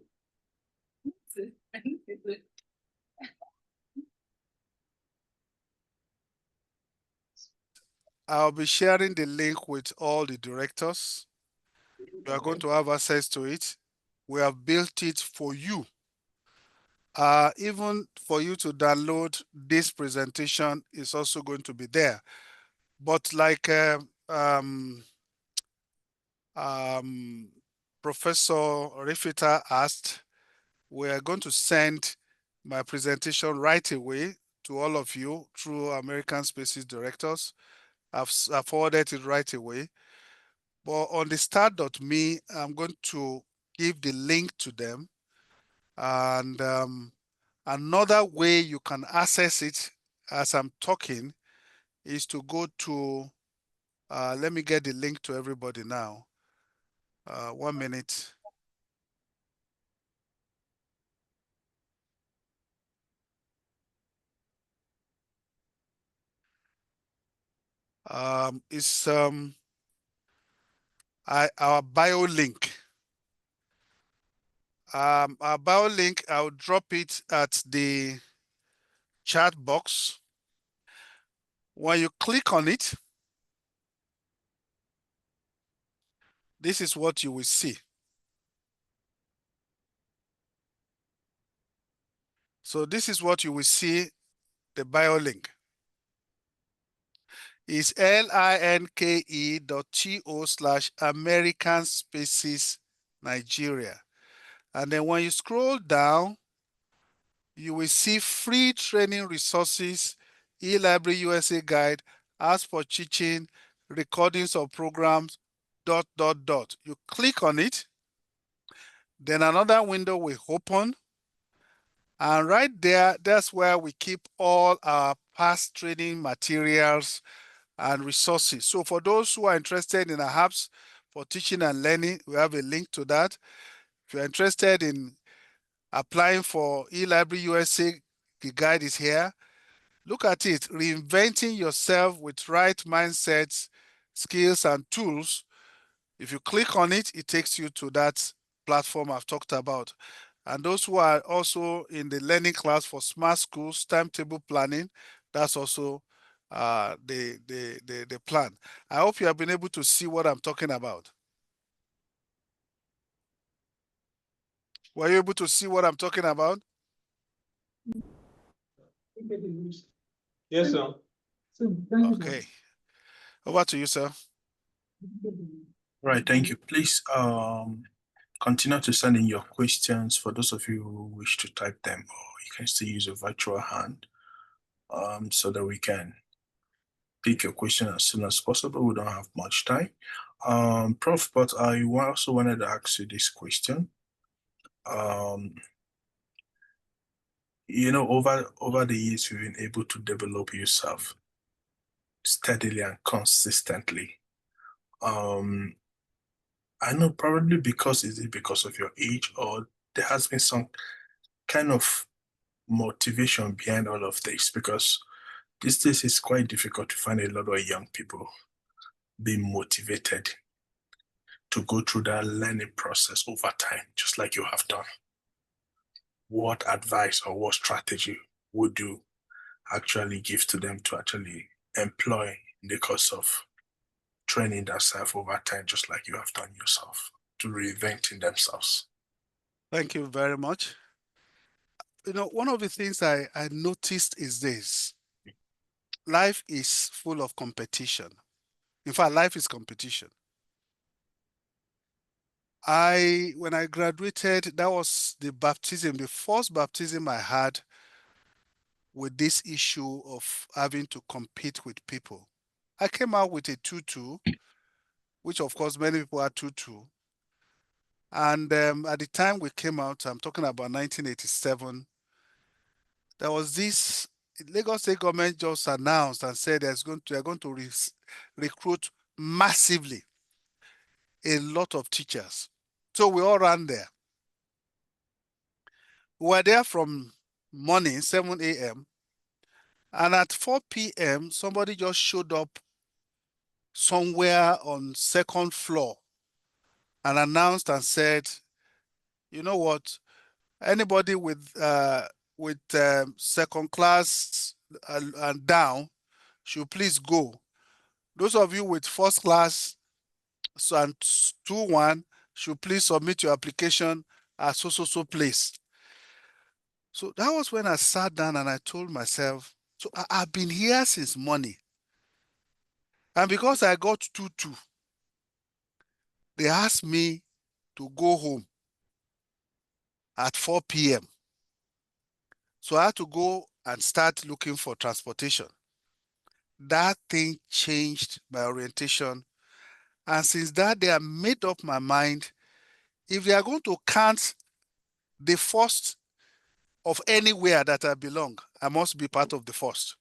I'll be sharing the link with all the directors. You are going to have access to it. We have built it for you. Even for you to download this presentation is also going to be there. But like Professor Rifita asked, we are going to send my presentation right away to all of you through American Spaces directors. I've forwarded it right away. But on the start.me, I'm going to give the link to them. And another way you can access it as I'm talking is to go to, let me get the link to everybody now. 1 minute. It's our bio link. Our bio link, I'll drop it at the chat box. When you click on it, this is what you will see. So this is what you will see, the bio link. Is linke.to/American Spaces Nigeria. And then when you scroll down, you will see free training resources, e-library USA guide, ask for teaching, recordings of programs, ... You click on it, then another window will open. And right there, that's where we keep all our past training materials and resources. So for those who are interested in apps for teaching and learning, we have a link to that. If you're interested in applying for eLibrary USA, the guide is here. Look at it, reinventing yourself with right mindsets, skills, and tools. If you click on it, it takes you to that platform I've talked about. And those who are also in the learning class for smart schools, timetable planning, that's also the plan. I hope you have been able to see what I'm talking about. Were you able to see what I'm talking about? Yes, sir. Okay. Over to you, sir. Right, thank you. Please continue to send in your questions for those of you who wish to type them, or you can still use a virtual hand so that we can pick your question as soon as possible. We don't have much time. Prof, but I also wanted to ask you this question. You know, over the years, you've been able to develop yourself steadily and consistently. I know probably because is it because of your age, or there has been some kind of motivation behind all of this, because these days it's quite difficult to find a lot of young people being motivated to go through that learning process over time, just like you have done. What advice or what strategy would you actually give to them to actually employ in the course of training themselves over time, just like you have done yourself, to reinventing themselves? Thank you very much. You know, one of the things I noticed is this. Life is full of competition. In fact, life is competition. When I graduated, that was the baptism, the first baptism I had with this issue of having to compete with people. I came out with a 2-2, which of course many people are 2-2. And at the time we came out, I'm talking about 1987, there was this, Lagos State government just announced and said they're going to recruit massively a lot of teachers. So we all ran there. We were there from morning, 7 a.m. And at 4 p.m., somebody just showed up somewhere on second floor and announced and said, you know what, anybody with second class and down should please go. Those of you with first class and 2-1 should please submit your application at so place. So that was when I sat down and I told myself, so I've been here since morning. And because I got 2-2, they asked me to go home at 4 p.m. So I had to go and start looking for transportation. That thing changed my orientation. And since that day, I made up my mind, if they are going to count the first of anywhere that I belong, I must be part of the first.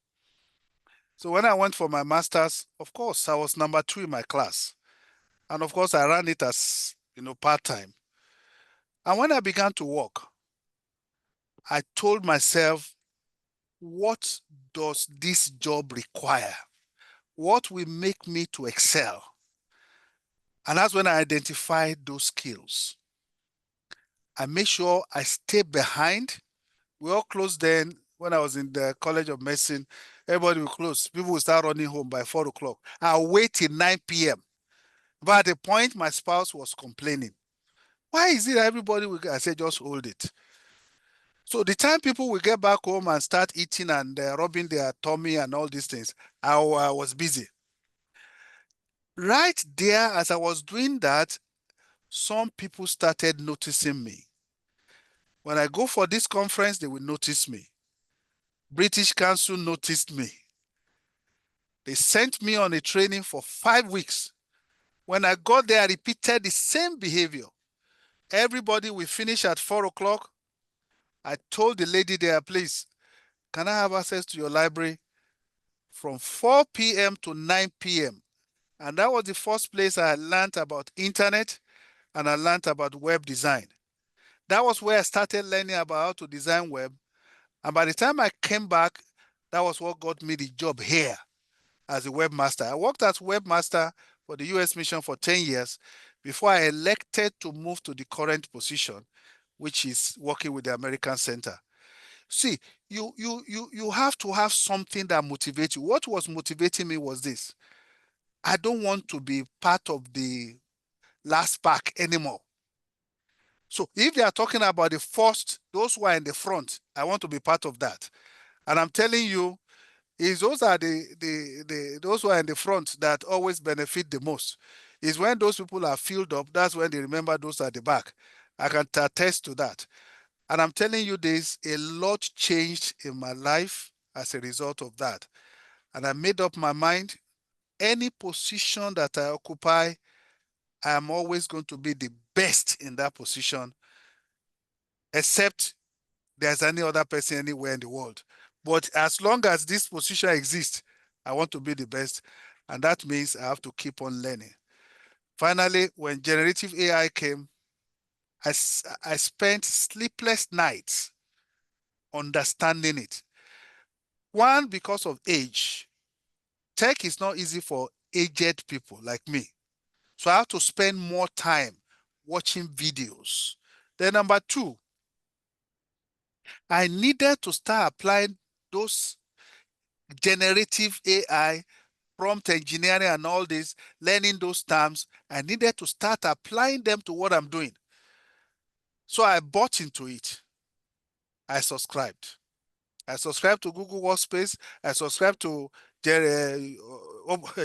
So when I went for my master's, of course, I was number 2 in my class. And of course, I ran it as, part-time. And when I began to work, I told myself, what does this job require? What will make me to excel? And that's when I identified those skills. I make sure I stay behind. We all closed then. When I was in the College of Medicine, everybody will close. People will start running home by 4 o'clock. I'll wait till 9 p.m. But at the point, my spouse was complaining. Why is it that everybody will, I said, just hold it. So the time people will get back home and start eating and rubbing their tummy and all these things, I was busy. Right there, as I was doing that, some people started noticing me. When I go for this conference, they will notice me. British Council noticed me. They sent me on a training for 5 weeks. When I got there, I repeated the same behavior. Everybody will finish at 4 o'clock. I told the lady there, please, can I have access to your library from 4 p.m. to 9 p.m.? And that was the first place I learned about internet and I learned about web design. That was where I started learning about how to design web. And by the time I came back, that was what got me the job here as a webmaster. I worked as webmaster for the US mission for 10 years before I elected to move to the current position, which is working with the American Center. See, you have to have something that motivates you. What was motivating me was this. I don't want to be part of the last pack anymore. So if they are talking about the first, those who are in the front, I want to be part of that. And I'm telling you, those are those who are in the front that always benefit the most. Is when those people are filled up, that's when they remember those at the back. I can attest to that. And I'm telling you this, a lot changed in my life as a result of that. And I made up my mind, any position that I occupy, I am always going to be the best in that position, except there's any other person anywhere in the world. But as long as this position exists, I want to be the best. And that means I have to keep on learning. Finally, when generative AI came, I spent sleepless nights understanding it. One, because of age. Tech is not easy for aged people like me. So I have to spend more time watching videos. Then number 2, I needed to start applying those generative AI, prompt engineering and all this, learning those terms. I needed to start applying them to what I'm doing. So I bought into it. I subscribed. I subscribed to Google Workspace. I subscribed to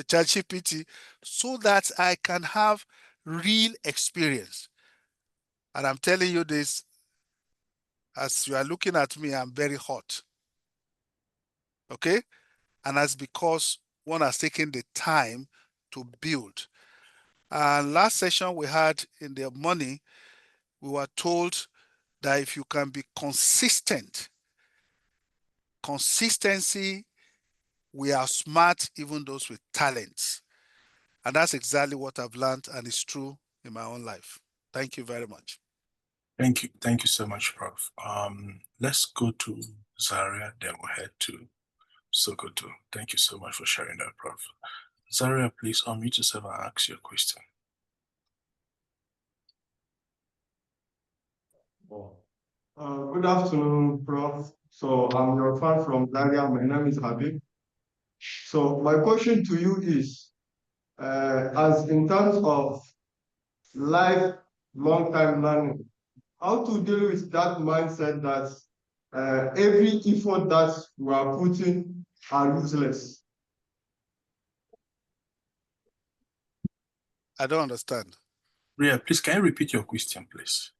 ChatGPT so that I can have real experience. And I'm telling you this, as you are looking at me, I'm very hot. Okay? And that's because one has taken the time to build. And last session we had in the money, we were told that if you can be consistent, consistency, we are smart, even those with talents. And that's exactly what I've learned, and it's true in my own life. Thank you very much. Thank you. Thank you so much, Prof. Let's go to Zaria, then we'll head to Sokoto. Thank you so much for sharing that, Prof. Zaria, please unmute yourself and ask your question. Good afternoon, Prof. So I'm your fan from Zaria. My name is Habib. So my question to you is, as in terms of life, long-time learning, how to deal with that mindset that every effort that we are putting are useless? I don't understand. Ria, please, can you repeat your question, please?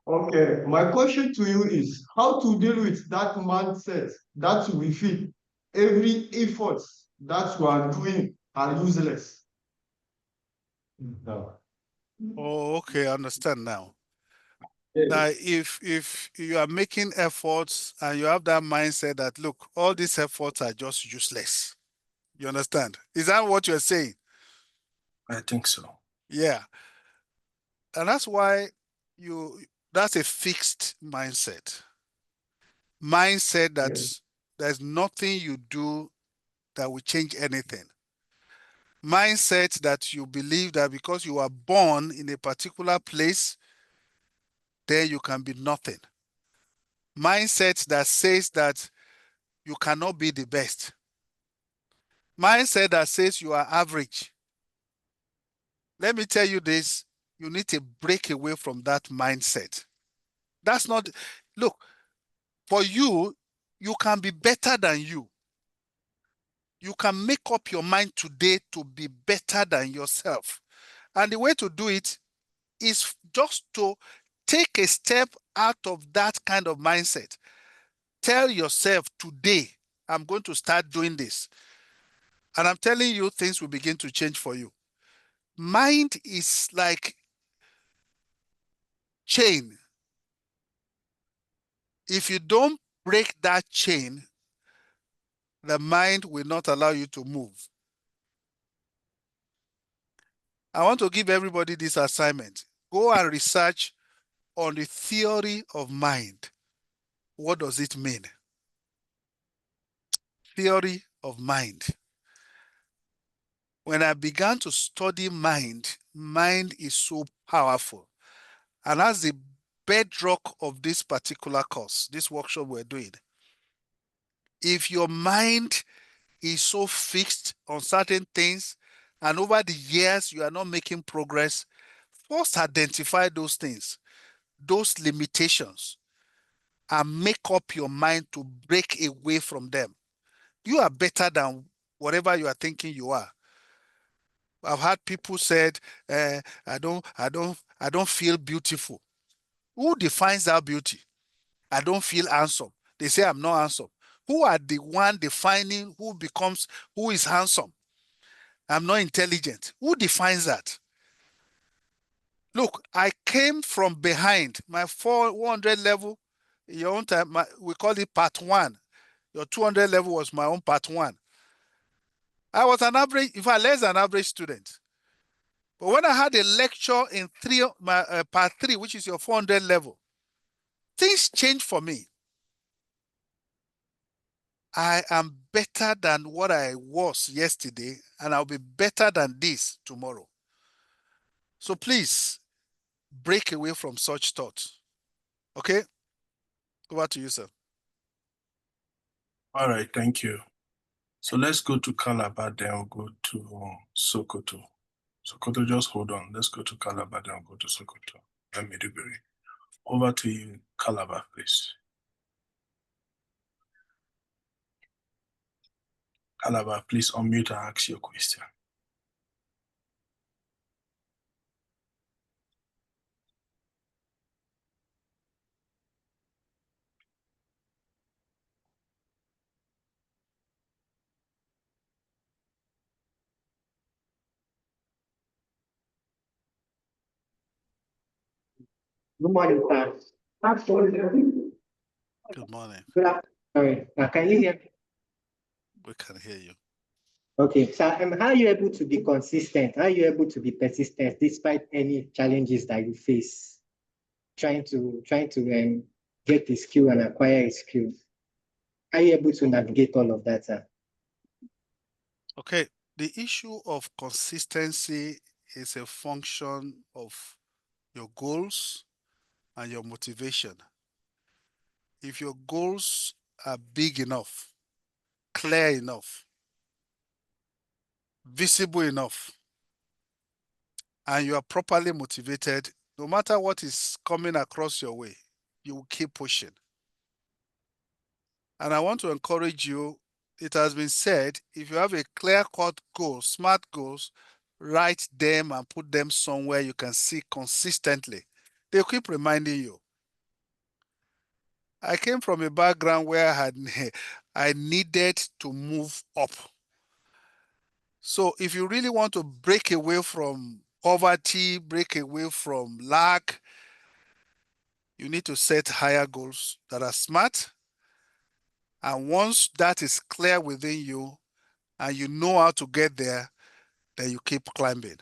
Okay, my question to you is how to deal with that mindset that we feel every effort that we are doing are useless. Oh, okay, I understand now. that if you are making efforts and you have that mindset that, look, all these efforts are just useless. You understand? Is that what you're saying? I think so. Yeah. And that's why that's a fixed mindset. Mindset that there's nothing you do that will change anything. Mindset that you believe that because you are born in a particular place, then you can be nothing. Mindset that says that you cannot be the best. Mindset that says you are average. Let me tell you this, you need to break away from that mindset. That's not, look, for you, you can be better than you. You can make up your mind today to be better than yourself. And the way to do it is just to take a step out of that kind of mindset. Tell yourself today, I'm going to start doing this. And I'm telling you, things will begin to change for you. Mind is like chain. If you don't break that chain, the mind will not allow you to move. I want to give everybody this assignment. Go and research on the theory of mind. What does it mean? Theory of mind. When I began to study mind, mind is so powerful. And that's the bedrock of this particular course, this workshop we're doing. If your mind is so fixed on certain things, and over the years you are not making progress, first identify those things, those limitations, and make up your mind to break away from them. You are better than whatever you are thinking you are. I've had people said, I don't feel beautiful. Who defines that beauty? I don't feel handsome. They say I'm not handsome. Who are the one defining who is handsome? I'm not intelligent. Who defines that? Look, I came from behind. My 400 level, your own time, we call it part one. Your 200 level was my own part one. I was an average, in fact, less than average student. But when I had a lecture in part three, which is your 400 level, things changed for me. I am better than what I was yesterday, and I'll be better than this tomorrow. So please, break away from such thoughts. Okay? Over to you, sir. All right, thank you. So let's go to Calabar, then we'll go to Sokoto. Sokoto, just hold on. Let's go to Calabar, then we'll go to Sokoto and Maiduguri. Over to you, Calabar, please. Calabar, please unmute and ask your question. Good morning, sir. Good morning. Good afternoon. Sorry, can you hear me? We can hear you. Okay, so how are you able to be consistent? How are you able to be persistent despite any challenges that you face? Trying to get a skill and acquire a skill. Are you able to navigate all of that, sir? Okay, the issue of consistency is a function of your goals and your motivation. If your goals are big enough, clear enough, visible enough, and you are properly motivated, no matter what is coming across your way, you will keep pushing. And I want to encourage you, it has been said, if you have a clear-cut goal, smart goals, write them and put them somewhere you can see consistently. They'll keep reminding you. I came from a background where I needed to move up. So if you really want to break away from poverty, break away from lack, You need to set higher goals that are smart. And once that is clear within you and you know how to get there, then you keep climbing.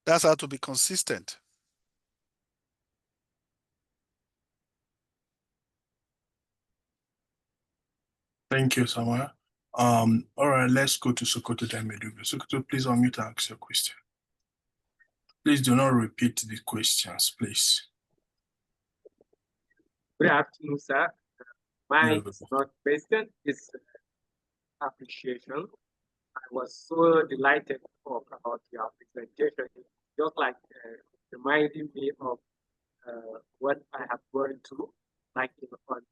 That's how to be consistent. Thank you, Samuel. All right, let's go to Sokoto Damedugu. Sokoto, please unmute and ask your question. Please do not repeat the questions, please. Good afternoon, sir. My question is appreciation. I was so delighted to talk about your presentation. Just like reminding me of what I have gone through. Like on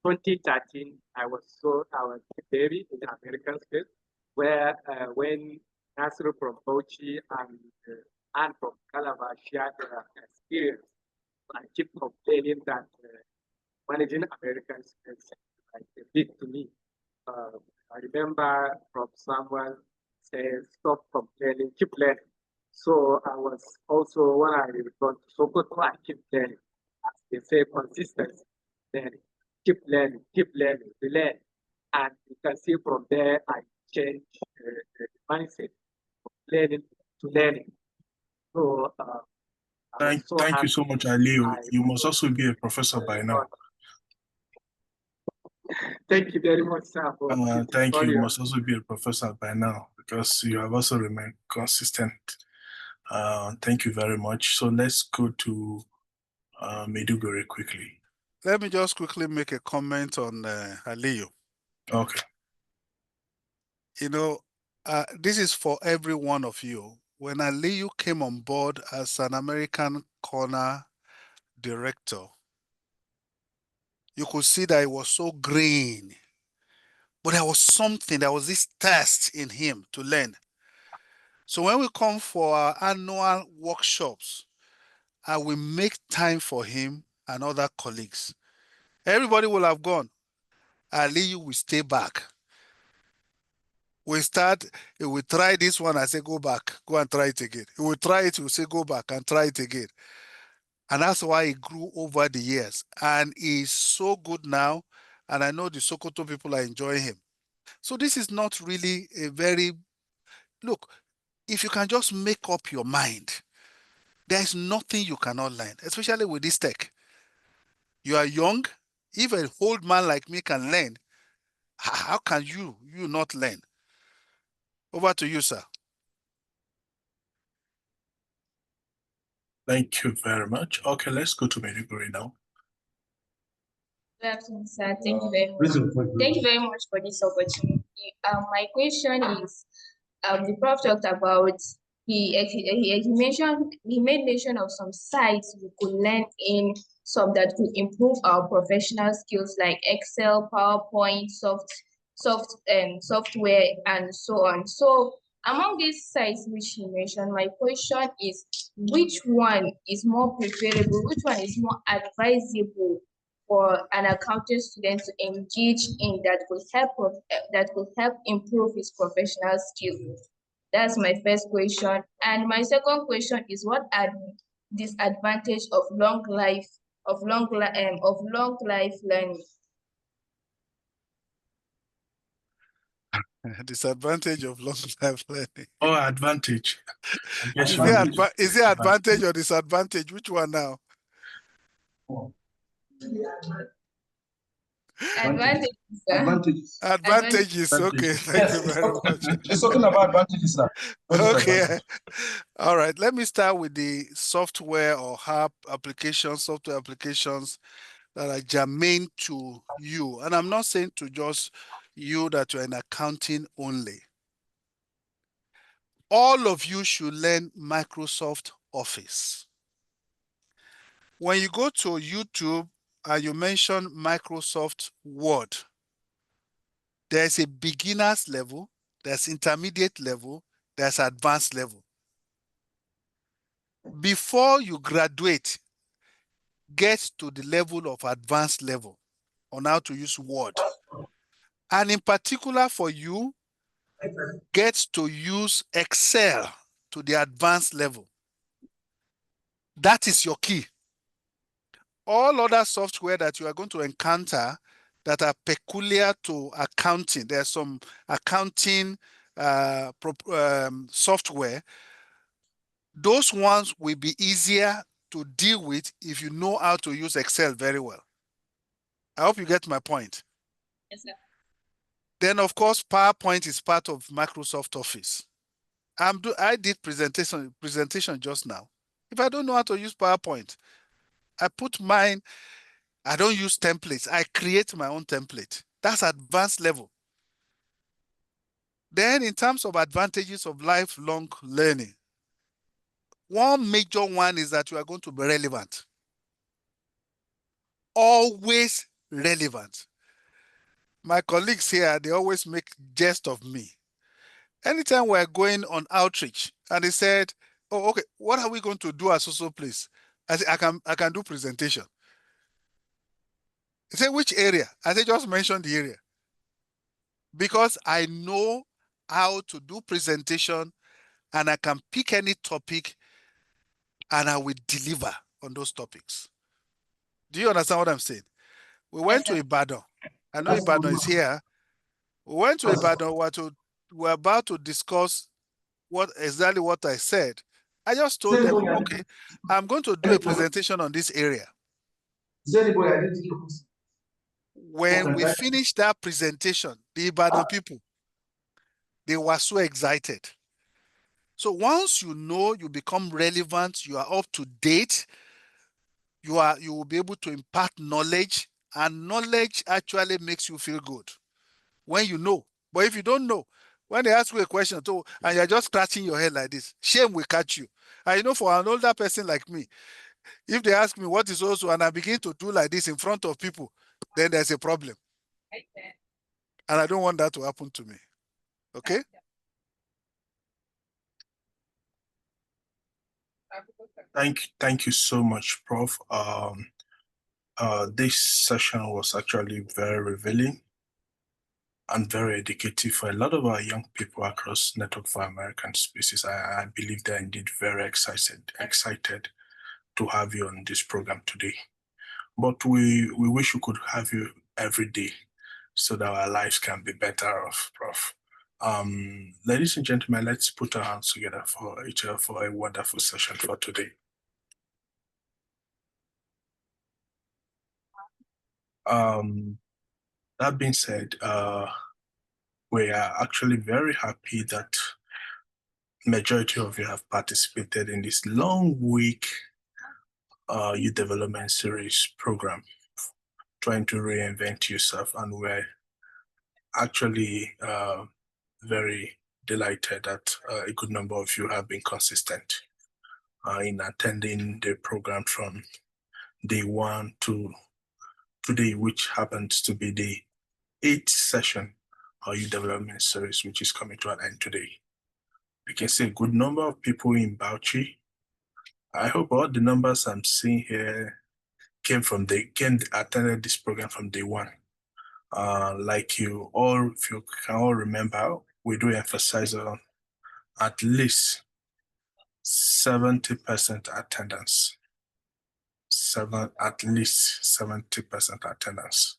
2013, I was a baby in the American States, where when Nasru from Bauchi and Anne from Calabar shared their experience, I keep complaining that managing Americans is like a bit to me. I remember from someone saying, stop complaining, keep learning. So I was also, when I returned to Sokoto, I keep learning. As they say, consistency, learning, keep learning, we learn. And you can see from there, I changed the mindset from learning to learning. So thank you so much, Eyitayo. You must also be a professor by now. Thank you very much, sir. Thank you. You must also be a professor by now because you have also remained consistent. Thank you very much. So let's go to Maiduguri quickly. Let me just quickly make a comment on Eyitayo. Okay. You know, this is for every one of you. When Eyitayo came on board as an American corner director, you could see that it was so green. But there was something, there was this thirst in him to learn. So when we come for our annual workshops, and we make time for him and other colleagues, everybody will have gone. Eyitayo will stay back. We start, he will try this one, I say, go back, go and try it again. He will try it, he will say, go back and try it again. And that's why he grew over the years. And he's so good now. And I know the Sokoto people are enjoying him. So this is not really a very, look, if you can just make up your mind, there's nothing you cannot learn, especially with this tech. You are young. If an old man like me can learn, how can you not learn? Over to you, sir. Thank you very much. Okay, let's go to Maiduguri now. Good afternoon, sir. Thank you very much. Thank you very much for this opportunity. My question is, the prof talked about he made mention of some sites we could learn in, some that could improve our professional skills like Excel, PowerPoint, software, and so on. So among these sites which he mentioned, my question is, which one is more preferable? Which one is more advisable for an accounting student to engage in that could help improve his professional skills? That's my first question. And my second question is, what are the disadvantages of long life learning? Disadvantage of long life learning. Oh, advantage. Is there advantage or disadvantage? Which one now? Advantages. Advantages. Okay, thank you very much. He's talking about advantages now. Okay. All right. Let me start with the software or software applications that are germane to you. And I'm not saying to just you that you're in accounting only. All of you should learn Microsoft Office. When you go to YouTube and you mention Microsoft Word, there's a beginner's level, there's intermediate level, there's advanced level. Before you graduate, get to the level of advanced level on how to use Word. And in particular for you, get to use Excel to the advanced level. That is your key. All other software that you are going to encounter that are peculiar to accounting, there's some accounting software. Those ones will be easier to deal with if you know how to use Excel very well. I hope you get my point. Yes, sir. Then, of course, PowerPoint is part of Microsoft Office. I did presentation just now. If I don't know how to use PowerPoint, I put mine. I don't use templates. I create my own template. That's advanced level. Then, in terms of advantages of lifelong learning, one major one is that you are going to be relevant. Always relevant. My colleagues here, they always make jest of me. Anytime we're going on outreach and they said, oh, okay, what are we going to do at so place? I said, I can do presentation. They say, which area? I say, just mention the area. Because I know how to do presentation and I can pick any topic and I will deliver on those topics. Do you understand what I'm saying? We went to Ibadan. I know Ibadan is here. We went to Ibadan. We're about to discuss exactly what I said. I just told them, okay, I'm going to do a presentation on this area. When we finished that presentation, the Ibadan people, they were so excited. So once you know, you become relevant, you are up to date, you will be able to impart knowledge, and knowledge actually makes you feel good when you know. But if you don't know, when they ask you a question and you're just scratching your head like this, shame will catch you. And you know, for an older person like me, if they ask me what is also and I begin to do like this in front of people, then there's a problem. And I don't want that to happen to me. Okay? Thank you so much, Prof. This session was actually very revealing and very educative for a lot of our young people across Network for American Spaces. I believe they're indeed very excited to have you on this program today. But we wish we could have you every day so that our lives can be better off, Prof. Ladies and gentlemen, let's put our hands together for each other for a wonderful session for today. That being said, we are actually very happy that majority of you have participated in this long week youth development series program, trying to reinvent yourself, and we're actually very delighted that a good number of you have been consistent in attending the program from day one to today, which happens to be the 8th session of youth development series, which is coming to an end today. You can see a good number of people in Bauchi. I hope all the numbers I'm seeing here attended this program from day one. Like you all, if you can all remember, we do emphasize on at least 70% attendance. At least 70% attendance.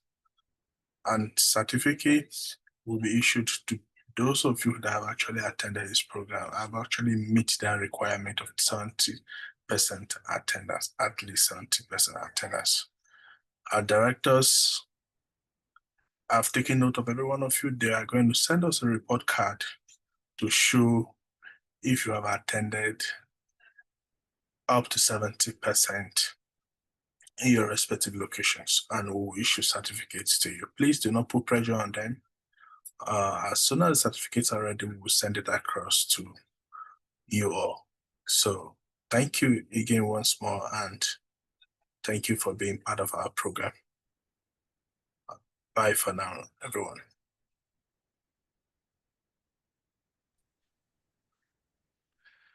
And certificates will be issued to those of you that have actually attended this program, have actually met that requirement of 70% attendance, at least 70% attendance. Our directors have taken note of every one of you. They are going to send us a report card to show if you have attended up to 70% in your respective locations, and we will issue certificates to you. Please do not put pressure on them. As soon as the certificates are ready, we will send it across to you all. So thank you again once more, and thank you for being part of our program. Bye for now, everyone.